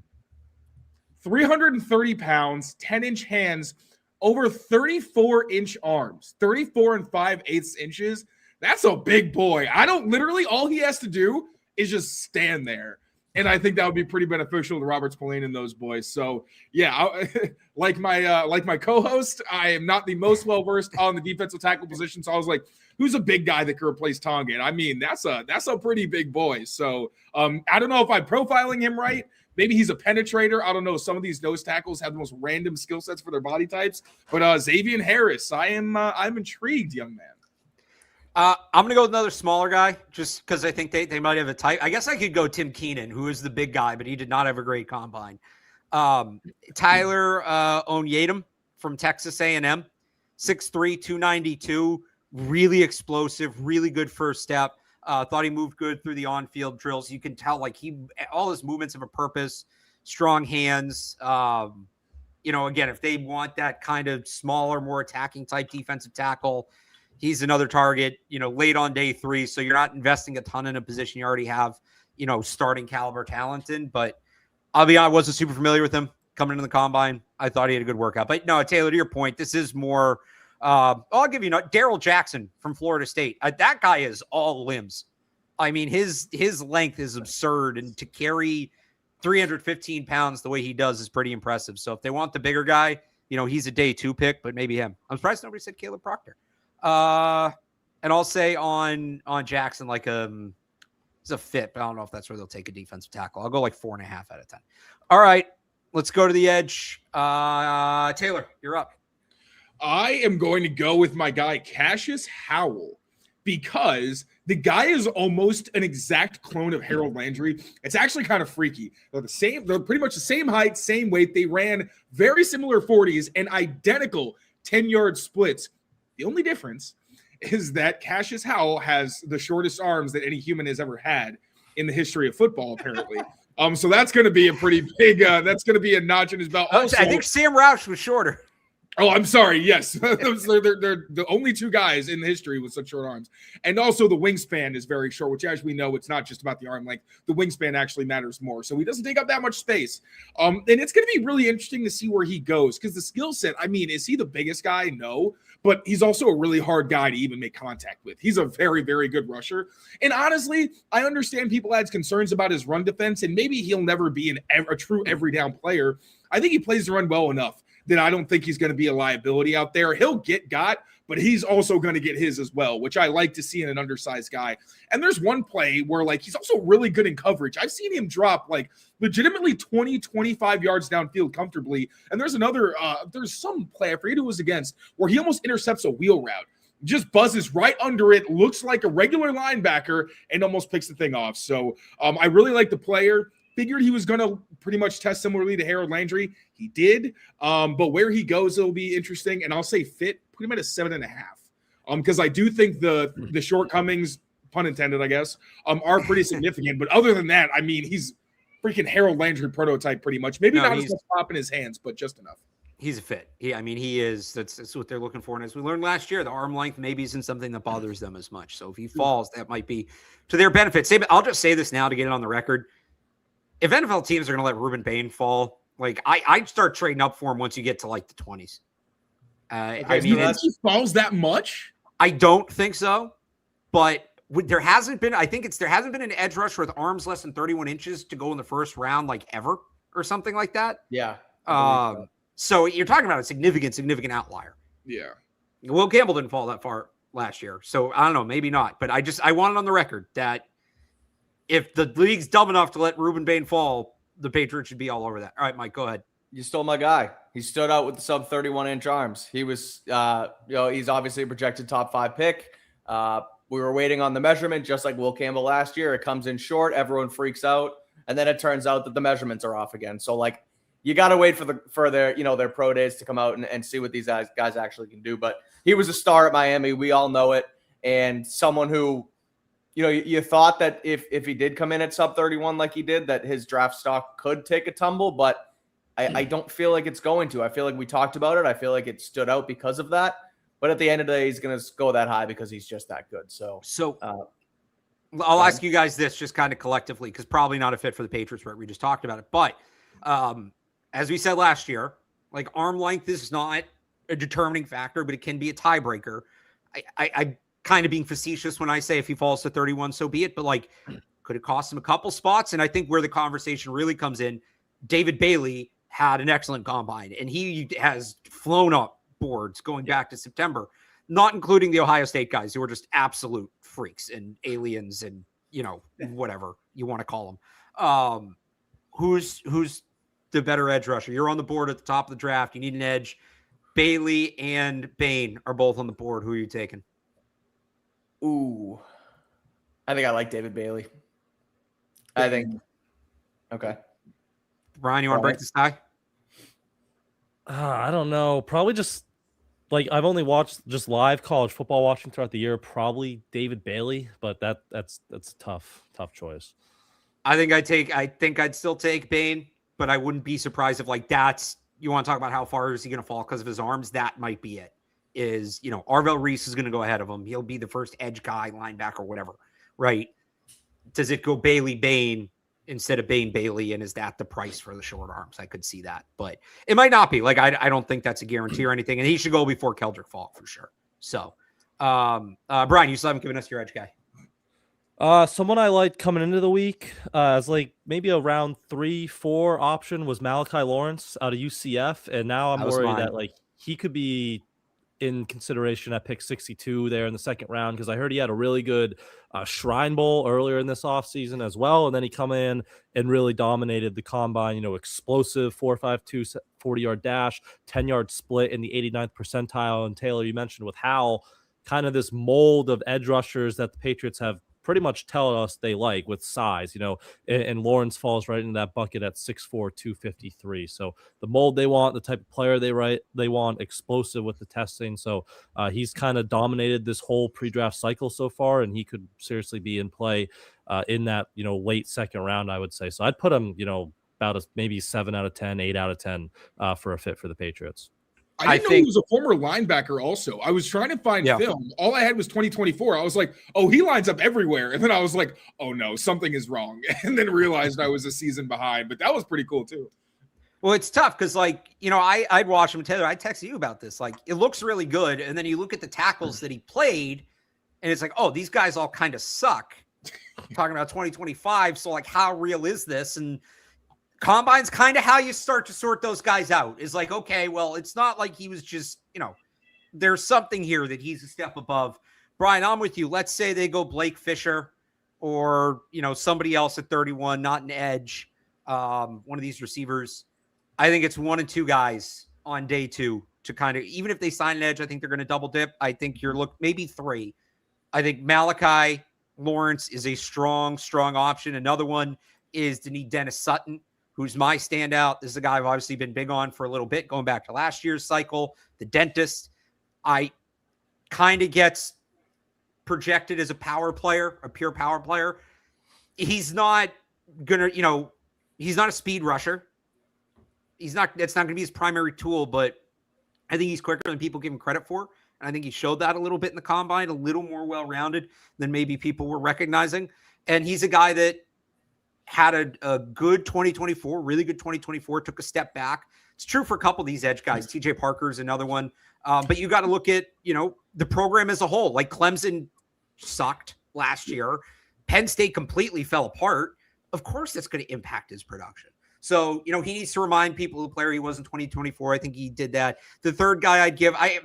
330 pounds, 10-inch hands, over 34-inch arms, 34 5/8 inches. That's a big boy. All he has to do is just stand there. And I think that would be pretty beneficial to Robert Spillane and those boys. So, yeah, like my co-host, I am not the most well-versed on the defensive tackle position. So I was like, who's a big guy that could replace Tonga? And I mean, that's a pretty big boy. So I don't know if I'm profiling him right. Maybe he's a penetrator. I don't know. Some of these nose tackles have the most random skill sets for their body types. But Xavier Harris, I'm intrigued, young man. I'm going to go with another smaller guy just because I think they might have a type. I guess I could go Tim Keenan, who is the big guy, but he did not have a great combine. Tyler Onyedem from Texas A&M, 6'3", 292, really explosive, really good first step. Thought he moved good through the on-field drills. You can tell all his movements have a purpose, strong hands. Again, if they want that kind of smaller, more attacking type defensive tackle, he's another target, late on day 3. So you're not investing a ton in a position you already have, starting caliber talent in. But I wasn't super familiar with him coming into the combine. I thought he had a good workout. But no, Taylor, to your point, this is more I'll give you Daryl Jackson from Florida State. That guy is all limbs. I mean, his length is absurd. And to carry 315 pounds the way he does is pretty impressive. So if they want the bigger guy, he's a day 2 pick, but maybe him. I'm surprised nobody said Caleb Proctor. And I'll say on Jackson, it's a fit, but I don't know if that's where they'll take a defensive tackle. I'll go 4.5 out of 10. All right, let's go to the edge. Taylor, you're up. I am going to go with my guy, Cassius Howell, because the guy is almost an exact clone of Harold Landry. It's actually kind of freaky. They're pretty much the same height, same weight. They ran very similar 40s and identical 10-yard splits. The only difference is that Cassius Howell has the shortest arms that any human has ever had in the history of football, apparently. So that's going to be a pretty big, that's going to be a notch in his belt. Also, I think Sam Roush was shorter. Oh, I'm sorry. Yes. they're the only 2 guys in history with such short arms. And also the wingspan is very short, which as we know, it's not just about the arm length. The wingspan actually matters more. So he doesn't take up that much space. And it's going to be really interesting to see where he goes because the skill set, is he the biggest guy? No. But he's also a really hard guy to even make contact with. He's a very, very good rusher. And honestly, I understand people had concerns about his run defense, and maybe he'll never be a true every down player. I think he plays the run well enough that I don't think he's going to be a liability out there. He'll get got, but he's also going to get his as well, which I like to see in an undersized guy. And there's one play where he's also really good in coverage. I've seen him drop legitimately 20, 25 yards downfield comfortably. And there's there's some play, I forget who it was against, where he almost intercepts a wheel route. Just buzzes right under it, looks like a regular linebacker, and almost picks the thing off. So I really like the player. Figured he was going to pretty much test similarly to Harold Landry. He did. But where he goes, it'll be interesting. And I'll say fit, put him at a 7.5. Because I do think the shortcomings, pun intended, I guess, are pretty significant. But other than that, he's freaking Harold Landry prototype pretty much. Maybe not as much pop in his hands, but just enough. He's a fit. He is. That's what they're looking for. And as we learned last year, the arm length maybe isn't something that bothers them as much. So if he falls, that might be to their benefit. I'll just say this now to get it on the record. If NFL teams are going to let Ruben Bain fall, I'd start trading up for him once you get to the 20s. He falls that much? I don't think so, but there hasn't been an edge rusher with arms less than 31 inches to go in the first round ever or something like that. Yeah. So you're talking about a significant outlier. Yeah. Will Campbell didn't fall that far last year, so I don't know, maybe not. But I want it on the record that if the league's dumb enough to let Ruben Bain fall, the Patriots should be all over that. All right, Mike, go ahead. You stole my guy. He stood out with the sub 31-inch arms. He was, he's obviously a projected top 5 pick. We were waiting on the measurement, just like Will Campbell last year. It comes in short. Everyone freaks out. And then it turns out that the measurements are off again. So like you got to wait for their, their pro days to come out and see what these guys actually can do. But he was a star at Miami. We all know it. And someone who, you thought that if he did come in at sub 31 like he did, that his draft stock could take a tumble, but I don't feel like it's going to. I feel like we talked about it. I feel like it stood out because of that. But at the end of the day, he's going to go that high because he's just that good. So I'll ask you guys this just kind of collectively, because probably not a fit for the Patriots, right? We just talked about it. But as we said last year, like arm length is not a determining factor, but it can be a tiebreaker. I kind of being facetious when I say if he falls to 31, so be it. But like, could it cost him a couple spots? And I think where the conversation really comes in, David Bailey had an excellent combine, and he has flown up boards going back to September, not including the Ohio State guys who are just absolute freaks and aliens and, whatever you want to call them. Who's the better edge rusher? You're on the board at the top of the draft. You need an edge. Bailey and Bain are both on the board. Who are you taking? Ooh, I think I like David Bailey. I think. Okay. Brian, you want to break this tie? I don't know. Probably just like I've only watched just live college football watching throughout the year. Probably David Bailey, but that's a tough choice. I think I'd still take Bain, but I wouldn't be surprised if like you want to talk about how far is he going to fall because of his arms. That might be it. Is Arvell Reese is going to go ahead of him. He'll be the first edge guy, linebacker, whatever. Right? Does it go Bailey Bain instead of Bain Bailey, and is that the price for the short arms? I could see that, but it might not be. Like I don't think that's a guarantee or anything, and he should go before Keldrick Falk for sure. So, Brian, you still haven't given us your edge guy. Someone I liked coming into the week as like maybe a round 3-4 option was Malachi Lawrence out of UCF, and now I'm worried that like he could be in consideration at pick 62 there in the second round, because I heard he had a really good Shrine Bowl earlier in this offseason as well, and then he come in and really dominated the combine, explosive 4.52 40-yard dash, 10-yard split in the 89th percentile. And Taylor, you mentioned with Howell, kind of this mold of edge rushers that the Patriots have pretty much tell us they like with size, and Lawrence falls right into that bucket at 6'4", 253. So the mold they want, the type of player they want, explosive with the testing. So he's kind of dominated this whole pre-draft cycle so far, and he could seriously be in play in that, late second round, I would say. So I'd put him, about maybe 7 out of 10, 8 out of 10 for a fit for the Patriots. I didn't know he was a former linebacker also. I was trying to find film. All I had was 2024. I was like, oh, he lines up everywhere. And then I was like, oh, no, something is wrong. And then realized I was a season behind. But that was pretty cool, too. Well, it's tough because, like, I'd watch him. Taylor, I texted you about this. Like, it looks really good. And then you look at the tackles that he played, and it's like, oh, these guys all kind of suck. I'm talking about 2025. So, like, how real is this? And Combine's kind of how you start to sort those guys out. Is like, okay, well, it's not like he was just, there's something here that he's a step above. Brian, I'm with you. Let's say they go Blake Fisher or, somebody else at 31, not an edge, one of these receivers. I think it's 1 and 2 guys on day 2 to kind of, even if they sign an edge, I think they're going to double dip. I think maybe 3. I think Malachi Lawrence is a strong option. Another one is to need Dennis Sutton, who's my standout. This is a guy I've obviously been big on for a little bit, going back to last year's cycle. The dentist, I kind of gets projected as a power player, a pure power player. He's not gonna, he's not a speed rusher. That's not going to be his primary tool, but I think he's quicker than people give him credit for. And I think he showed that a little bit in the combine, a little more well-rounded than maybe people were recognizing. And he's a guy that had a good 2024, really good 2024, took a step back. It's true for a couple of these edge guys. TJ Parker's another one. But you got to look at, the program as a whole. Like Clemson sucked last year. Penn State completely fell apart. Of course, that's going to impact his production. So, he needs to remind people who player he was in 2024. I think he did that. The third guy I'd give, I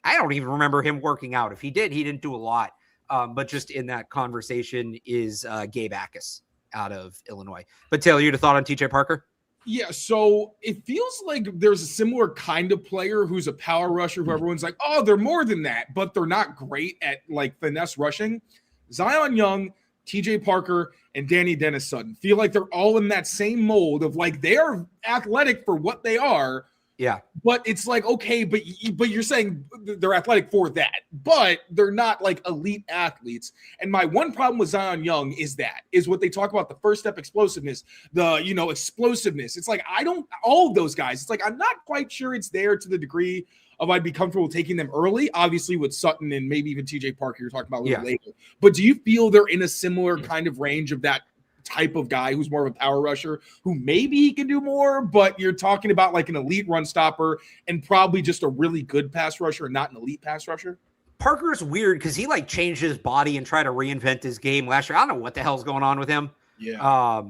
don't even remember him working out. If he did, he didn't do a lot. But just in that conversation is Gabe Akis out of Illinois. But Taylor, you had a thought on TJ Parker? Yeah, so it feels like there's a similar kind of player who's a power rusher who everyone's like, oh, they're more than that, but they're not great at like finesse rushing. Zion Young, TJ Parker, and Danny Dennis Sutton feel like they're all in that same mold of like they are athletic for what they are. Yeah. But it's like, okay, but you're saying they're athletic for that, but they're not like elite athletes. And my one problem with Zion Young is what they talk about, the first step explosiveness, explosiveness. It's like, all of those guys, it's like, I'm not quite sure it's there to the degree of I'd be comfortable taking them early, obviously with Sutton and maybe even TJ Parker you're talking about a little later. But do you feel they're in a similar kind of range of that type of guy who's more of a power rusher who maybe he can do more, but you're talking about like an elite run stopper and probably just a really good pass rusher and not an elite pass rusher? Parker's weird because he like changed his body and tried to reinvent his game last year. I don't know what the hell's going on with him. Yeah.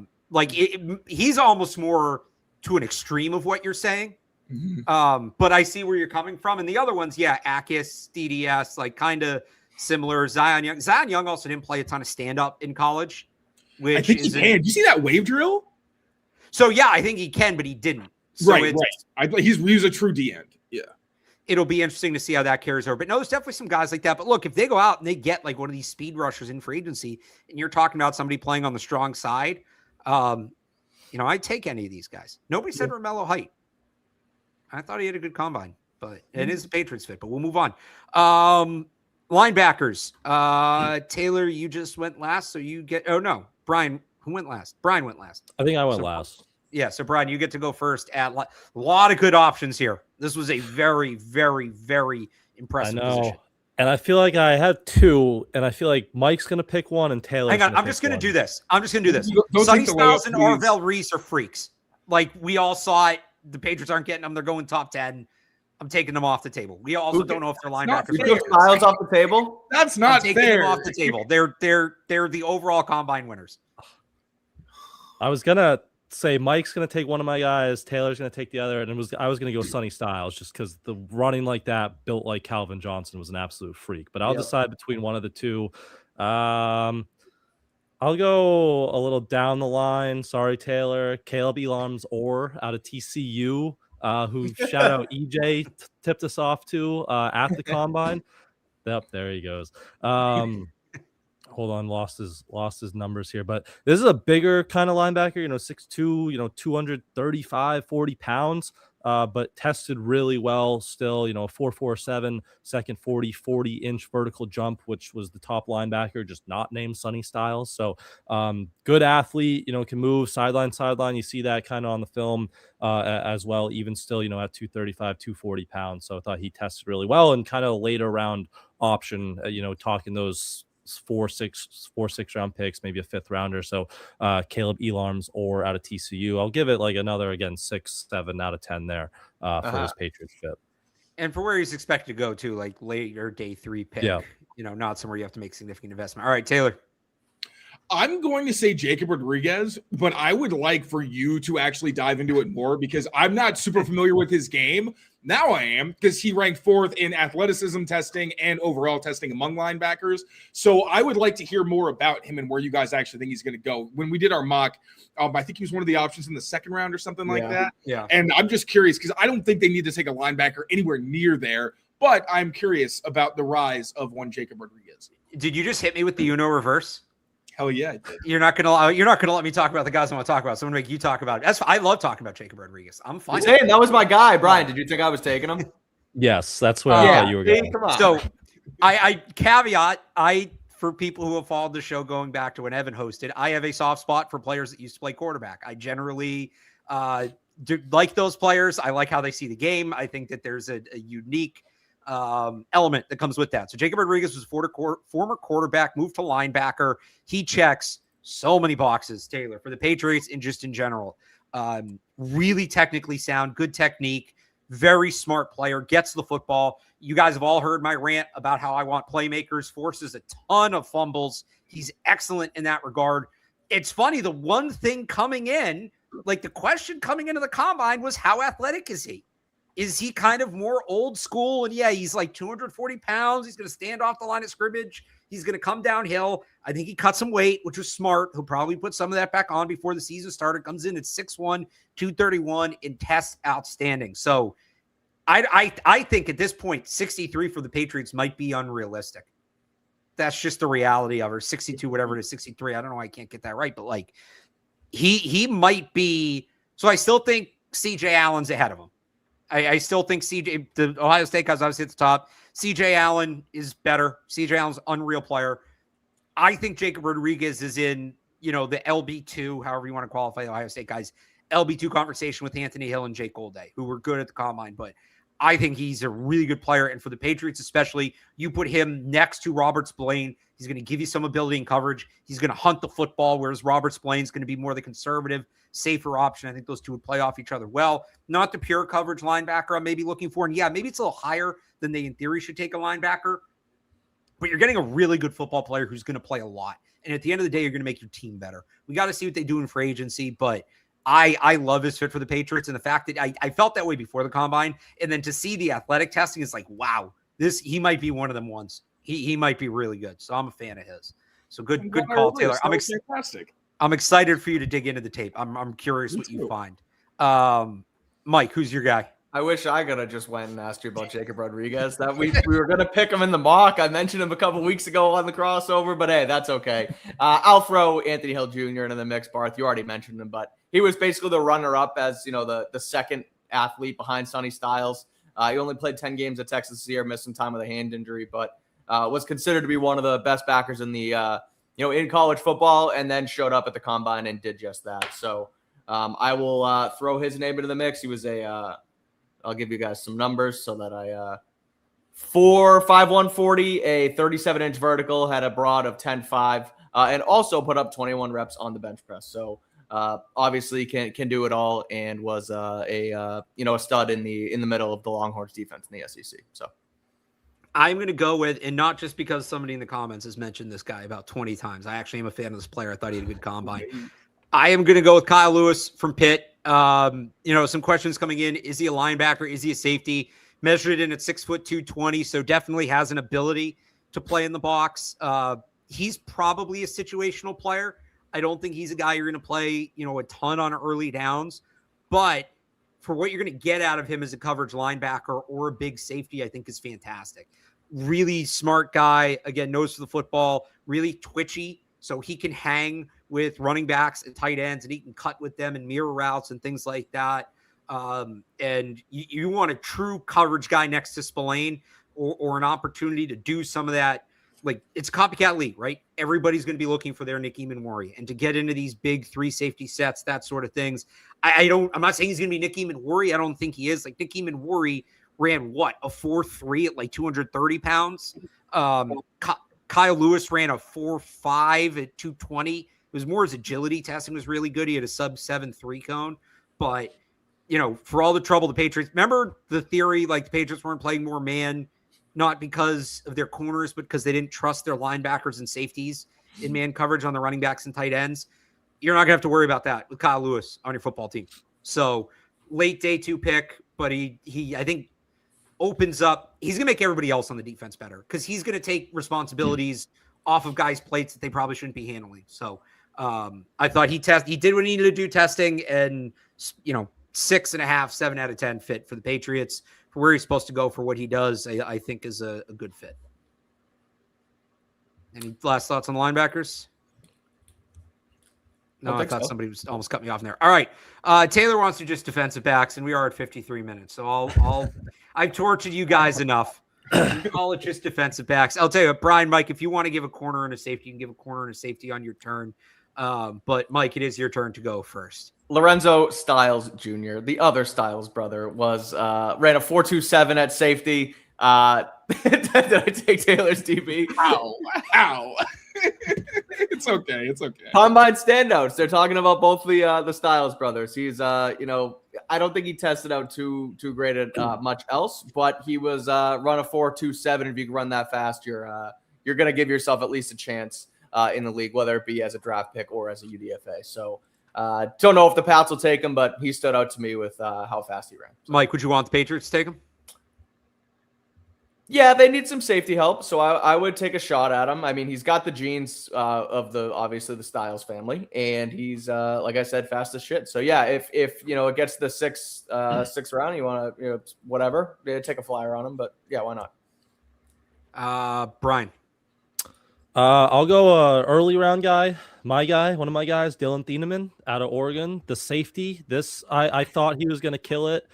He's almost more to an extreme of what you're saying. Mm-hmm. But I see where you're coming from. And the other ones, Akis, DDS, like kind of similar. Zion Young also didn't play a ton of stand-up in college. I think he can. Did you see that wave drill? So, I think he can, but he didn't. So right. He's a true D end. Yeah. It'll be interesting to see how that carries over. But no, there's definitely some guys like that. But look, if they go out and they get like one of these speed rushers in free agency, and you're talking about somebody playing on the strong side, I'd take any of these guys. Nobody said Romello Height. I thought he had a good combine, but it is a Patriots fit. But we'll move on. Linebackers. Taylor, you just went last, so you get. Oh no, Brian. Who went last? Brian went last. I think I went last. Yeah, so Brian, you get to go first. At a lot of good options here. This was a very, very, very impressive position. And I feel like I had two, and I feel like Mike's going to pick one, and Taylor's Hang on, I'm just going to do this. Sonny Styles and Arvell Reese are freaks. Like, we all saw it. The Patriots aren't getting them. They're going top 10. I'm taking them off the table. We also don't know if they're linebackers. You took Styles off the table? That's not taking fair. them off the table. They're the overall combine winners. I was going to say Mike's going to take one of my guys, Taylor's going to take the other, and I was going to go Sonny Styles just because the running like that, built like Calvin Johnson, was an absolute freak. But I'll decide between one of the two. I'll go a little down the line. Sorry, Taylor. Caleb Elam's out of TCU, who shout out EJ tipped us off to at the combine. Yep, there he goes. Hold on, lost his numbers here, but this is a bigger kind of linebacker, 6'2", 235, 40 pounds, but tested really well still, 4.47, second 40-inch vertical jump, which was the top linebacker, just not named Sonny Styles. So good athlete, can move sideline. You see that kind of on the film as well, even still, at 235, 240 pounds. So I thought he tested really well, and kind of a later round option, talking those 4-6 round picks, maybe a 5th rounder. So Caleb Elarms out of TCU. I'll give it like another, again, 6-7 out of 10 there for this Patriots fit. And for where he's expected to go to, like later day 3 pick, not somewhere you have to make significant investment. All right, Taylor. I'm going to say Jacob Rodriguez, but I would like for you to actually dive into it more because I'm not super familiar with his game. Now I am, because he ranked 4th in athleticism testing and overall testing among linebackers. So I would like to hear more about him and where you guys actually think he's going to go. When we did our mock, I think he was one of the options in the 2nd round or something like that. Yeah. And I'm just curious because I don't think they need to take a linebacker anywhere near there, but I'm curious about the rise of one Jacob Rodriguez. Did you just hit me with the Uno reverse? Hell yeah, I did. You're not gonna let me talk about the guys I want to talk about. So I'm gonna make you talk about it. I love talking about Jacob Rodriguez. I'm fine. Same, that was my guy, Brian. Did you think I was taking him? Yes, that's where I thought you were going. Come on. So I caveat, for people who have followed the show going back to when Evan hosted, I have a soft spot for players that used to play quarterback. I generally like those players. I like how they see the game. I think that there's a unique element that comes with that. So Jacob Rodriguez was former quarterback, moved to linebacker. He checks so many boxes, Taylor, for the Patriots and just in general. Really technically sound, good technique, very smart player, gets the football. You guys have all heard my rant about how I want playmakers, forces a ton of fumbles. He's excellent in that regard. It's funny, the one thing coming in, like the question coming into the combine was, how athletic is he? Is he kind of more old school? And he's like 240 pounds. He's going to stand off the line of scrimmage. He's going to come downhill. I think he cut some weight, which was smart. He'll probably put some of that back on before the season started. Comes in at 6'1", 231 and tests outstanding. So I think at this point, 63 for the Patriots might be unrealistic. that's just the reality of her. 62, whatever it is, 63. I don't know why I can't get that right, but like he might be. So I still think CJ Allen's ahead of him. I still think the Ohio State guys obviously at the top. CJ Allen is better. CJ Allen's an unreal player. I think Jacob Rodriguez is in, the LB2, however you want to qualify the Ohio State guys, LB2 conversation with Anthony Hill and Jake Golday, who were good at the combine. But I think he's a really good player. And for the Patriots especially, you put him next to Robert Spillane, he's going to give you some ability and coverage. He's going to hunt the football, whereas Robert Spillane's going to be more the conservative, safer option. I think those two would play off each other well. Not the pure coverage linebacker I'm maybe looking for. And yeah, maybe it's a little higher than they in theory should take a linebacker. But you're getting a really good football player who's going to play a lot. And at the end of the day, you're going to make your team better. We got to see what they do in free agency, but I love his fit for the Patriots. And the fact that I felt that way before the combine. And then to see the athletic testing is like, wow, he might be one of them ones. He might be really good. So I'm a fan of his. So good call, Taylor. Fantastic. I'm excited for you to dig into the tape. I'm curious what you find. Mike, who's your guy? I wish I could have just went and asked you about Jacob Rodriguez. That we were going to pick him in the mock. I mentioned him a couple weeks ago on the crossover, but hey, that's okay. I'll throw Anthony Hill Jr. into the mix, Barth. You already mentioned him, but he was basically the runner-up as, the second athlete behind Sonny Styles. He only played 10 games at Texas this year, missed some time with a hand injury, but was considered to be one of the best backers in the in college football, and then showed up at the combine and did just that. So I will throw his name into the mix. He was I'll give you guys some numbers so that 4'5", 140, a 37-inch vertical, had a broad of 10.5, and also put up 21 reps on the bench press. So obviously can do it all, and was a stud in the middle of the Longhorns defense in the SEC. So I'm going to go with, and not just because somebody in the comments has mentioned this guy about 20 times. I actually am a fan of this player. I thought he had a good combine. I am going to go with Kyle Lewis from Pitt. Some questions coming in. Is he a linebacker? Is he a safety? Measured in at 6'2", 220. So definitely has an ability to play in the box. He's probably a situational player. I don't think he's a guy you're going to play, a ton on early downs, but for what you're going to get out of him as a coverage linebacker or a big safety, I think is fantastic. Really smart guy. Again, knows for the football, really twitchy. So he can hang with running backs and tight ends, and he can cut with them and mirror routes and things like that. And you want a true coverage guy next to Spillane, or an opportunity to do some of that. Like, it's a copycat league, right? Everybody's going to be looking for their Nick Eamon-Worry, and to get into these big 3 safety sets, that sort of things. I'm not saying he's going to be Nick Eamon-Worry. I don't think he is. Like, Nick Eamon-Worry ran a 4.3 at like 230 pounds. Kyle Lewis ran a 4.5 at 220. It was more his agility testing was really good. He had a sub 7.3 cone, but for all the trouble the Patriots, remember the theory, like the Patriots weren't playing more man, not because of their corners, but because they didn't trust their linebackers and safeties in man coverage on the running backs and tight ends. You're not gonna have to worry about that with Kyle Lewis on your football team. So late day 2 pick, but he I think opens up. He's gonna make everybody else on the defense better, because he's gonna take responsibilities off of guys' plates that they probably shouldn't be handling. So I thought he did what he needed to do testing, and 6.5, 7 out of 10 fit for the Patriots for where he's supposed to go for what he does. I think is a good fit. Any last thoughts on the linebackers? No, I thought somebody was almost cut me off in there. All right. Taylor wants to just defensive backs, and we are at 53 minutes. So I've tortured you guys enough. Call it just defensive backs. I'll tell you what, Brian, Mike, if you want to give a corner and a safety, you can give a corner and a safety on your turn. But Mike, it is your turn to go first. Lorenzo Styles Jr., the other Styles brother, ran a 4.27 at safety. Did I take Taylor's DB? How? It's okay. Combine standouts. They're talking about both the Styles brothers. He's I don't think he tested out too great at much else, but he was run a 4.27. If you can run that fast, you're gonna give yourself at least a chance in the league, whether it be as a draft pick or as a UDFA. So don't know if the Pats will take him, but he stood out to me with how fast he ran. So. Mike, would you want the Patriots to take him? Yeah, they need some safety help, so I would take a shot at him. I mean, he's got the genes of obviously the Styles family, and he's like I said, fast as shit. So yeah, if it gets to the sixth round, you want to whatever, take a flyer on him. But yeah, why not? Brian. I'll go early round guy. One of my guys, Dylan Thieneman out of Oregon, the safety. I thought he was going to kill it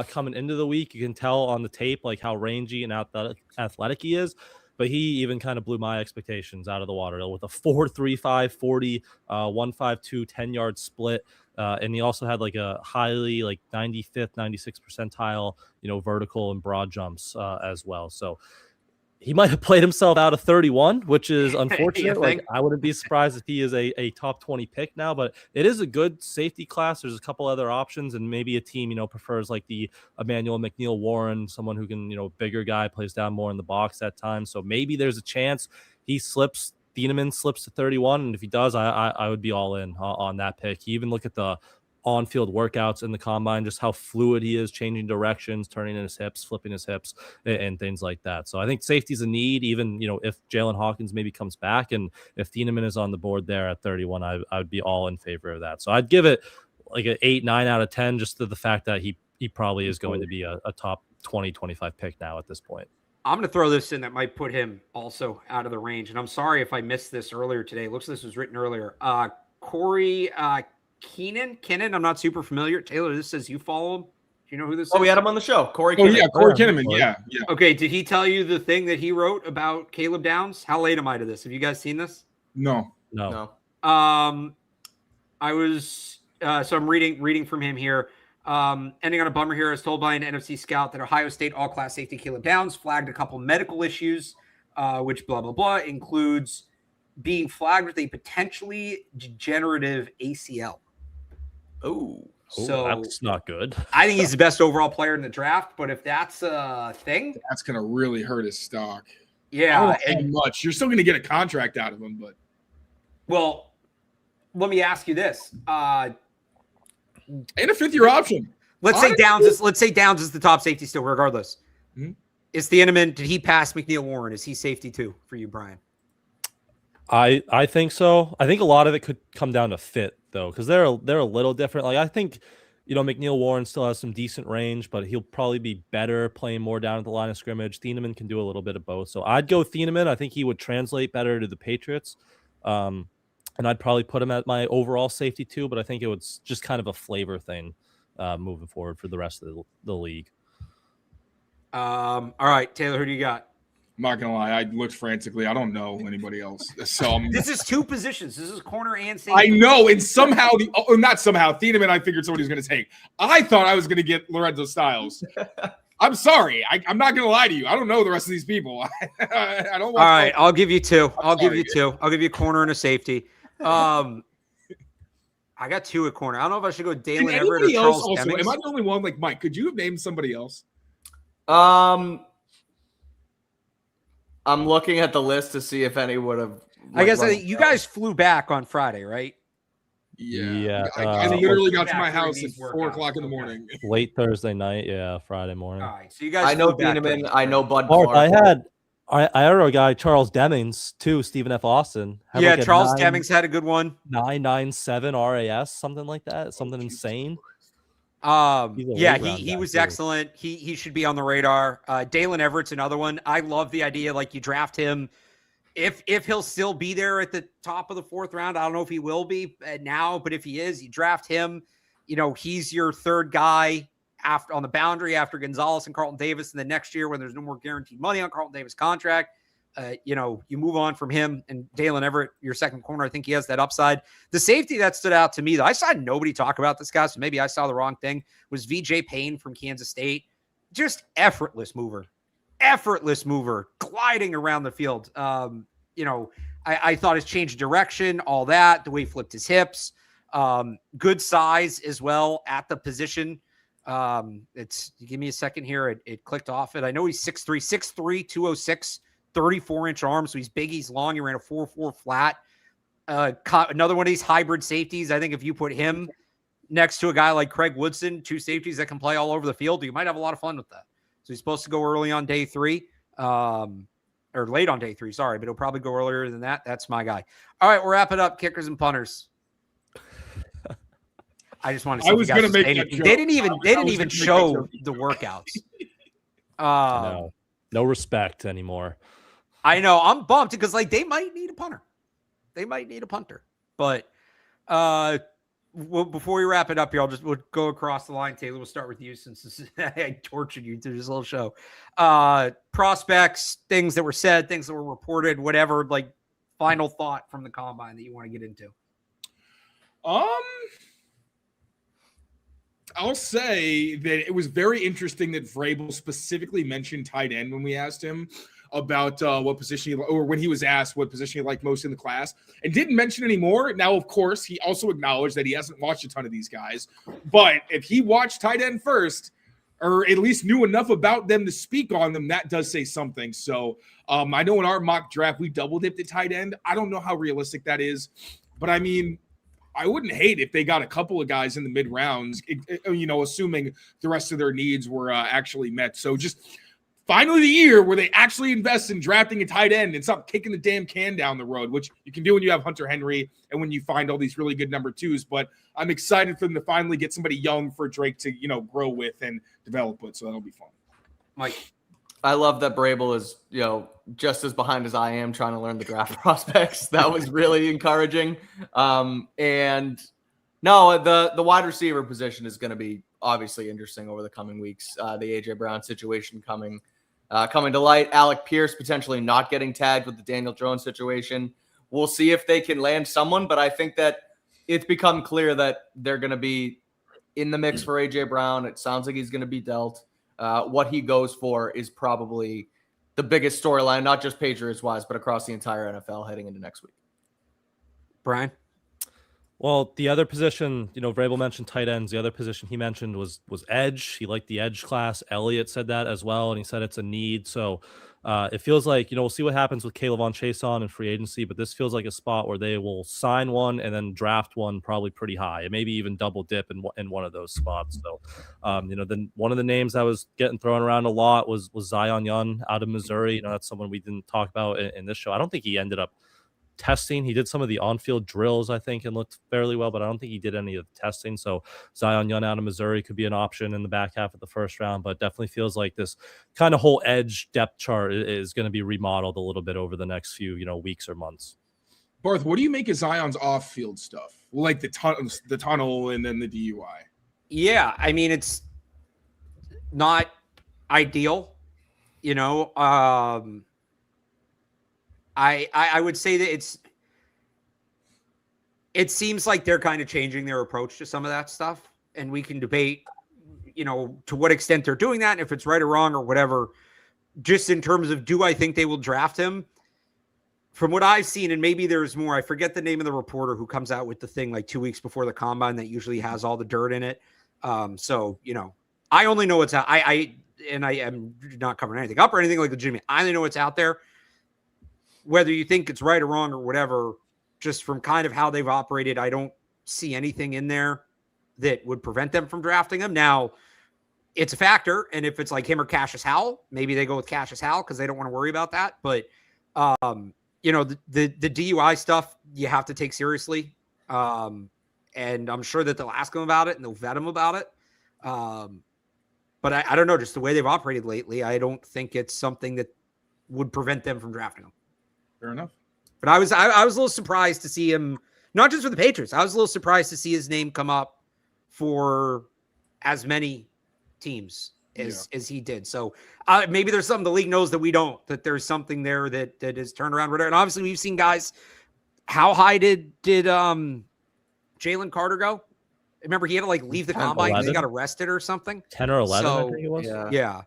coming into the week. You can tell on the tape like how rangy and athletic he is. But he even kind of blew my expectations out of the water with a 4.35 40, 1.52 10-yard split. And he also had like a highly like 95th, 96th percentile, vertical and broad jumps as well. So he might have played himself out of 31, which is unfortunate. Like, I wouldn't be surprised if he is a top 20 pick now, but it is a good safety class. There's a couple other options, and maybe a team, prefers like the Emmanuel McNeil Warren, someone who can, bigger guy, plays down more in the box at times. So maybe there's a chance Thieneman slips to 31. And if he does, I would be all in on that pick. You even look at the on-field workouts in the combine, just how fluid he is, changing directions, turning in his hips, flipping his hips, and things like that. So I think safety's a need, even, if Jalen Hawkins maybe comes back, and if Thieneman is on the board there at 31, I would be all in favor of that. So I'd give it like an 8, 9 out of 10, just to the fact that he probably is going to be a top 20, 25 pick now at this point. I'm going to throw this in that might put him also out of the range. And I'm sorry if I missed this earlier today. It looks like this was written earlier. Corey Kinnan, I'm not super familiar. Taylor, this says you follow him. Do you know who this is? Oh, we had him on the show. Corey Kinnan. Yeah, Corey Kinnaman. Yeah. Okay, did he tell you the thing that he wrote about Caleb Downs? How late am I to this? Have you guys seen this? No. I was so I'm reading from him here. Ending on a bummer here, as told by an NFC scout that Ohio State all-class safety Caleb Downs flagged a couple medical issues, which blah, blah, blah, includes being flagged with a potentially degenerative ACL. Oh, so that's not good. I think he's the best overall player in the draft, but if that's a thing, that's going to really hurt his stock. Yeah. And much. You're still going to get a contract out of him, but. Well, let me ask you this. And a fifth-year option. Let's say Downs is the top safety still, regardless. Mm-hmm. Is Thieneman, did he pass McNeil Warren? Is he safety too for you, Brian? I think so. I think a lot of it could come down to fit, though, because they're a little different. Like, I think, McNeil Warren still has some decent range, but he'll probably be better playing more down at the line of scrimmage. Thieneman can do a little bit of both. So I'd go Thieneman. I think he would translate better to the Patriots. And I'd probably put him at my overall safety too, but I think it was just kind of a flavor thing moving forward for the rest of the league. All right, Taylor, who do you got? I'm not gonna lie, I looked frantically. I don't know anybody else. So this is two positions. This is corner and safety. I know, and somehow Thieneman, I figured somebody was gonna take. I thought I was gonna get Lorenzo Styles. I'm sorry. I'm not gonna lie to you. I don't know the rest of these people. I don't. All right, I'll give you two. I'll give you a corner and a safety. I got two at corner. I don't know if I should go Dalen Everett or Charles Demings. Am I the only one? Like Mike, could you have named somebody else? I'm looking at the list to see if any would have. I guess you guys flew back on Friday, right? Yeah. I literally got to my house at 4:00 in the morning. Late Thursday night, Friday morning. All right, so you guys. I know Thieneman. I know Bud Clark. Clark. I had a guy, Charles Demings, too. Stephen F. Austin. Charles Demings had a good one. 997 RAS, something like that. Something insane. He was excellent. He should be on the radar. Dalen Everett's another one. I love the idea, like you draft him. If he'll still be there at the top of the fourth round, I don't know if he will be now, but if he is, you draft him. He's your third guy after on the boundary after Gonzalez and Carlton Davis. And then next year, when there's no more guaranteed money on Carlton Davis' contract, you move on from him. And Dalen Everett, your second corner, I think he has that upside. The safety that stood out to me, though, I saw nobody talk about this guy, so maybe I saw the wrong thing, was VJ Payne from Kansas State. Just effortless mover, gliding around the field. I thought his change of direction, all that, the way he flipped his hips, good size as well at the position. Give me a second here. It clicked off it. I know he's 6'3", 206, 34-inch arms. So he's big, he's long. He ran a 4.4 flat. Another one of these hybrid safeties. I think if you put him next to a guy like Craig Woodson, two safeties that can play all over the field, you might have a lot of fun with that. So he's supposed to go early on day 3, or late on day 3, sorry, but he'll probably go earlier than that. That's my guy. All right, we'll wrap it up. Kickers and punters. I just want to see. I was going to make that joke. They didn't even show the workouts. No respect anymore. I know. I'm bummed because like they might need a punter. But before we wrap it up here, we'll go across the line. Taylor, we'll start with you since I tortured you through this little show. Prospects, things that were said, things that were reported, whatever, like final thought from the combine that you want to get into. I'll say that it was very interesting that Vrabel specifically mentioned tight end when we asked him about what position or when he was asked what position he liked most in the class, and didn't mention anymore. Now, of course, he also acknowledged that he hasn't watched a ton of these guys, but if he watched tight end first, or at least knew enough about them to speak on them, that does say something. So I know in our mock draft, we double dipped at tight end. I don't know how realistic that is, but I mean, I wouldn't hate if they got a couple of guys in the mid rounds, assuming the rest of their needs were actually met. So just finally the year where they actually invest in drafting a tight end and stop kicking the damn can down the road, which you can do when you have Hunter Henry and when you find all these really good number twos. But I'm excited for them to finally get somebody young for Drake to, grow with and develop with. So that'll be fun. Mike. I love that Vrabel is, just as behind as I am trying to learn the draft prospects. That was really encouraging. And no, the wide receiver position is going to be obviously interesting over the coming weeks. The AJ Brown situation coming to light. Alec Pierce potentially not getting tagged with the Daniel Jones situation. We'll see if they can land someone, but I think that it's become clear that they're going to be in the mix for AJ Brown. It sounds like he's going to be dealt. What he goes for is probably the biggest storyline, not just Patriots-wise, but across the entire NFL heading into next week. Brian? Well, the other position, Vrabel mentioned tight ends. The other position he mentioned was edge. He liked the edge class. Elliott said that as well, and he said it's a need. So it feels like, we'll see what happens with Kayvon Chason in free agency, but this feels like a spot where they will sign one and then draft one probably pretty high, and maybe even double dip in one of those spots. So, then one of the names that was getting thrown around a lot was Zion Young out of Missouri. That's someone we didn't talk about in this show. I don't think he ended up testing. He did some of the on-field drills, I think, and looked fairly well, but I don't think he did any of the testing. So Zion Young out of Missouri could be an option in the back half of the first round, but definitely feels like this kind of whole edge depth chart is going to be remodeled a little bit over the next few, weeks or months. Barth, what do you make of Zion's off-field stuff? Like the tunnel and then the DUI? Yeah, I mean, it's not ideal, I would say that it seems like they're kind of changing their approach to some of that stuff, and we can debate, to what extent they're doing that and if it's right or wrong or whatever. Just in terms of, do I think they will draft him? From what I've seen, and maybe there's more, I forget the name of the reporter who comes out with the thing like 2 weeks before the combine that usually has all the dirt in it. So, I only know what's out. I am not covering anything up or anything like legitimate. I only know what's out there. Whether you think it's right or wrong or whatever, just from kind of how they've operated, I don't see anything in there that would prevent them from drafting him. Now, it's a factor, and if it's like him or Cassius Howell, maybe they go with Cassius Howell because they don't want to worry about that. But, the DUI stuff you have to take seriously, and I'm sure that they'll ask him about it and they'll vet him about it. But I don't know, just the way they've operated lately, I don't think it's something that would prevent them from drafting him. Fair enough. But I was a little surprised to see him, not just for the Patriots. I was a little surprised to see his name come up for as many teams as he did. So maybe there's something the league knows that we don't, that there's something there that is turned around. And obviously we've seen guys, how high did Jalen Carter go? Remember, he had to leave the combine because he got arrested or something. 10 or 11, I think it was. Yeah.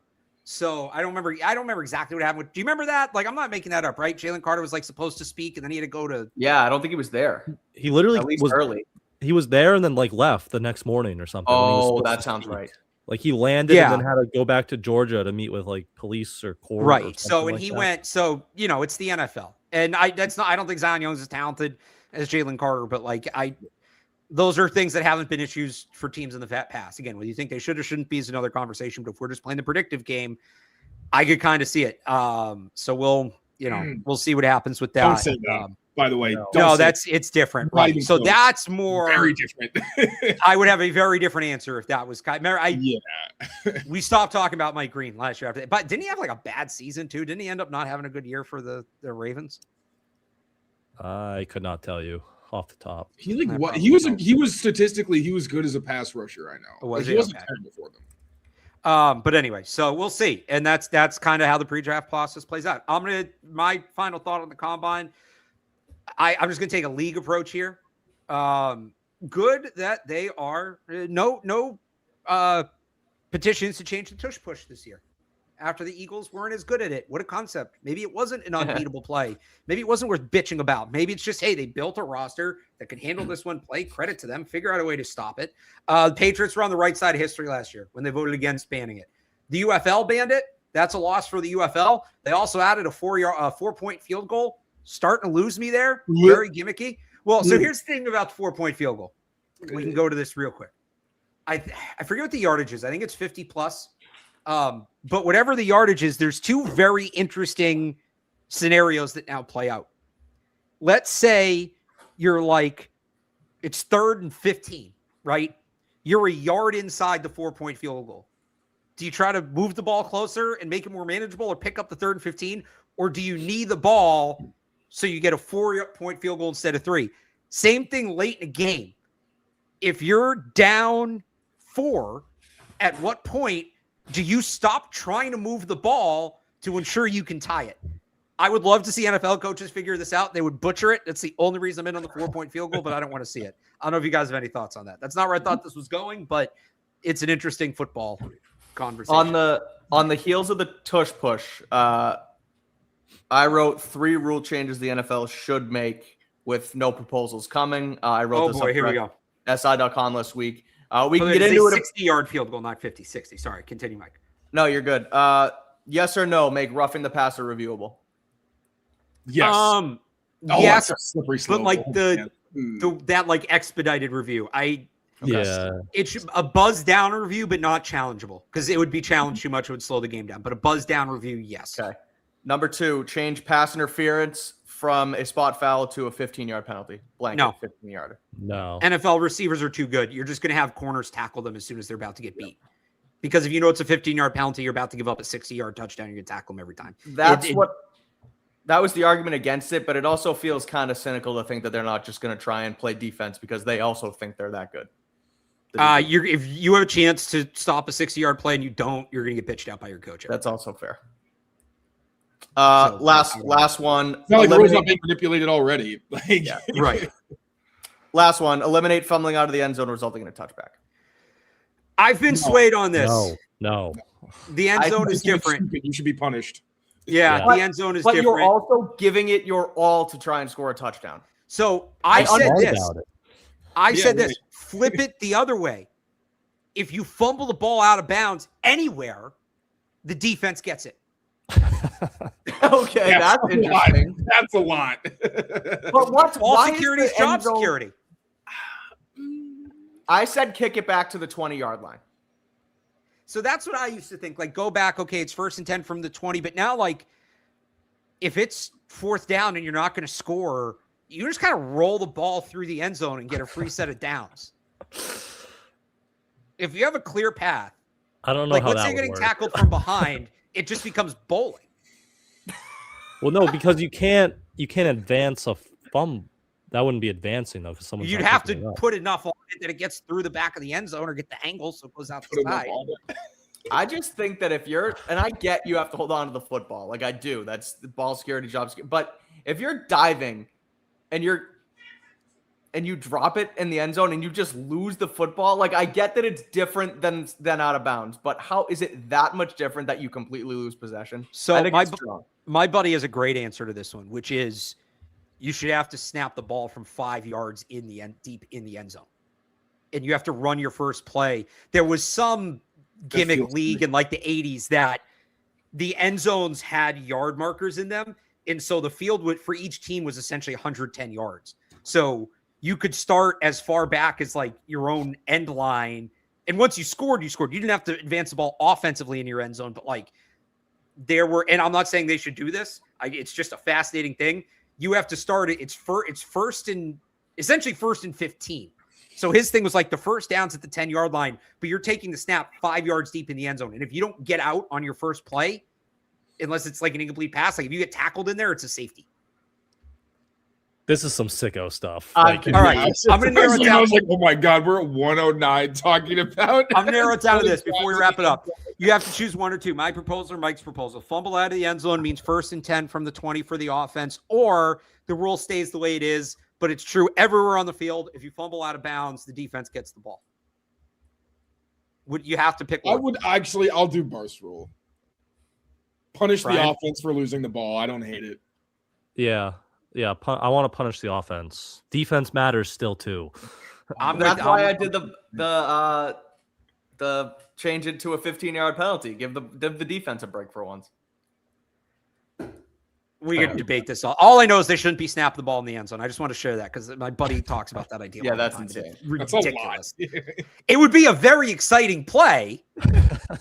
So I don't remember exactly what happened. Do you remember that? I'm not making that up, right? Jalen Carter was supposed to speak, and then he had to go to. Yeah, I don't think he was there. He literally was early. He was there and then left the next morning or something. Oh, that sounds right. He landed and then had to go back to Georgia to meet with police or court. Right. So and he went. So it's the NFL, and I don't think Zion Young's as talented as Jalen Carter, but those are things that haven't been issues for teams in the past. Again, whether you think they should or shouldn't be is another conversation. But if we're just playing the predictive game, I could kind of see it. So we'll see what happens with that. Don't say that. by the way. No. Don't No, say it's different, Not right? even So close. that's more. very different. I would have a very different answer if that was. Remember, Yeah. we stopped talking about Mike Green last year after that. But didn't he have like a bad season too? Didn't he end up not having a good year for the Ravens? I could not tell you off the top. He like That what probably he was helps. he was statistically he was good as a pass rusher. I know. Was Like, he? he wasn't Okay. terrible for them. But anyway, so we'll see, and that's kind of how the pre-draft process plays out. My final thought on the combine. I'm just gonna take a league approach here. Good that they are no petitions to change the tush push this year. After the Eagles weren't as good at it. What a concept. Maybe it wasn't an unbeatable play. Maybe it wasn't worth bitching about. Maybe it's just, hey, they built a roster that can handle this one play. Credit to them. Figure out a way to stop it. The Patriots were on the right side of history last year when they voted against banning it. The UFL banned it. That's a loss for the UFL. They also added a 4-point field goal. Starting to lose me there. Very gimmicky. Well, so here's the thing about the 4-point field goal. We can go to this real quick. I forget what the yardage is. I think it's 50 plus. But whatever the yardage is, there's two very interesting scenarios that now play out. Let's say you're like, it's 3rd and 15, right? You're a yard inside the 4-point field goal. Do you try to move the ball closer and make it more manageable or pick up the 3rd and 15? Or do you need the ball so you get a 4-point field goal instead of 3? Same thing late in a game. If you're down 4, at what point do you stop trying to move the ball to ensure you can tie it? I would love to see NFL coaches figure this out. They would butcher it. That's the only reason I'm in on the 4-point field goal, but I don't want to see it. I don't know if you guys have any thoughts on that. That's not where I thought this was going, but it's an interesting football conversation. On the heels of the tush push, I wrote 3 rule changes the NFL should make with no proposals coming. I wrote this up here we go. SI.com last week. We can Oh, get it's into a it. 60-yard field goal, not 50. 60. Sorry, continue, Mike. No, you're good. Yes or no, make roughing the passer reviewable. Yes. Yes, that's a slippery but slope. like man. that like expedited review. Yeah. It should a buzz down review, but not challengeable because it would be challenged too much. It would slow the game down. But a buzz down review, yes. Okay. Number 2, change pass interference from a spot foul to a 15-yard penalty. Blanket No. 15-yarder. No. NFL receivers are too good. You're just going to have corners tackle them as soon as they're about to get beat. Because if you know it's a 15-yard penalty, you're about to give up a 60-yard touchdown. You're going to tackle them every time. That was the argument against it, but it also feels kind of cynical to think that they're not just going to try and play defense because they also think they're that good. If you have a chance to stop a 60-yard play and you don't, you're going to get pitched out by your coach. That's also fair. Last one. It's not like the rules not being manipulated already. Like, Right. Last one. Eliminate fumbling out of the end zone, resulting in a touchback. I've been swayed on this. No. The end zone is different. You should be punished. Yeah, But- the end zone is But different. you're also giving it your all to try and score a touchdown. So I said Right this. about it. I said right. this. Flip it the other way. If you fumble the ball out of bounds anywhere, the defense gets it. Okay, that's a lot. interesting. That's a lot. But what's All why security is is the end job zone- security. I said kick it back to the 20-yard line. So that's what I used to think. Like, go back. Okay, it's 1st and 10 from the 20. But now, like, if it's 4th down and you're not going to score, you just kind of roll the ball through the end zone and get a free set of downs. If you have a clear path, I don't know like how let's that say you're would getting work. tackled from behind, it just becomes bowling. Well, no, because you can't advance a fumble. That wouldn't be advancing though, because someone's You'd not have picking it to up. put enough on it that it gets through the back of the end zone or get the angle so it goes out the side. I just think that if you're, and I get you have to hold on to the football, like I do. That's the ball security job. But if you're diving and you drop it in the end zone and you just lose the football, like I get that it's different than out of bounds. But how is it that much different that you completely lose possession? So I think it's strong. my buddy has a great answer to this one, which is you should have to snap the ball from 5 yards in the end, deep in the end zone. And you have to run your first play. There was some gimmick league in like the 80s that the end zones had yard markers in them. And so the field for each team was essentially 110 yards. So you could start as far back as like your own end line. And once you scored, you scored. You didn't have to advance the ball offensively in your end zone, but like there were, and I'm not saying they should do this. It's just a fascinating thing. you have to start it. It's essentially first and 15. So his thing was like the first down's at the 10-yard line, but you're taking the snap 5 yards deep in the end zone. And if you don't get out on your first play, unless it's like an incomplete pass, like if you get tackled in there, it's a safety. This is some sicko stuff. All right, I'm going to narrow it down. I was like, oh my God, we're at 109 talking about. I'm going to narrow it down to this before we wrap it up. You have to choose one or two. My proposal or Mike's proposal. Fumble out of the end zone means first and 10 from the 20 for the offense, or the rule stays the way it is, but it's true everywhere on the field. If you fumble out of bounds, the defense gets the ball. Would you have to pick one? I'll do Barth's rule. Punish Brian? the offense for losing the ball. I don't hate it. Yeah. I want to punish the offense. Defense matters still too. That's why I did the change it to a 15-yard penalty. Give the defense a break for once. We can debate this. All I know is they shouldn't be snapping the ball in the end zone. I just want to share that because my buddy talks about that idea. Yeah, that's insane. It's That's ridiculous. a lot. It would be a very exciting play,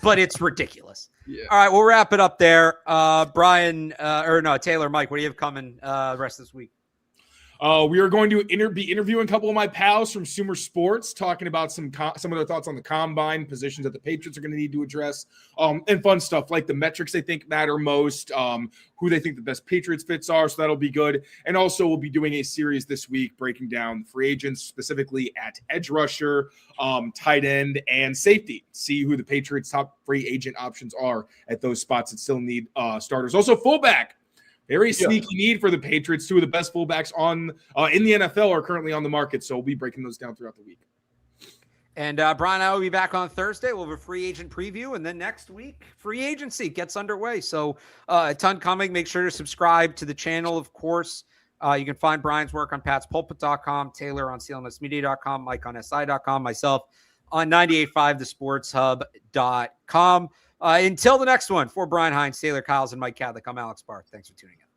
but it's ridiculous. Yeah. All right, we'll wrap it up there. Taylor, Mike, what do you have coming the rest of this week? We are going to be interviewing a couple of my pals from Sumer Sports, talking about some of their thoughts on the combine, positions that the Patriots are going to need to address, and fun stuff like the metrics they think matter most, who they think the best Patriots fits are. So that'll be good. And also we'll be doing a series this week breaking down free agents, specifically at edge rusher, tight end, and safety. See who the Patriots' top free agent options are at those spots that still need starters. Also fullback. Very sneaky need for the Patriots. Two of the best fullbacks in the NFL are currently on the market, so we'll be breaking those down throughout the week. And Brian and I will be back on Thursday. We'll have a free agent preview, and then next week, free agency gets underway. So a ton coming. Make sure to subscribe to the channel, of course. You can find Brian's work on patspulpit.com, Taylor on CLNSmedia.com, Mike on SI.com, myself on 98.5thesportshub.com. Until the next one, for Brian Hines, Taylor Kyles, and Mike Kadlick, I'm Alex Barth. Thanks for tuning in.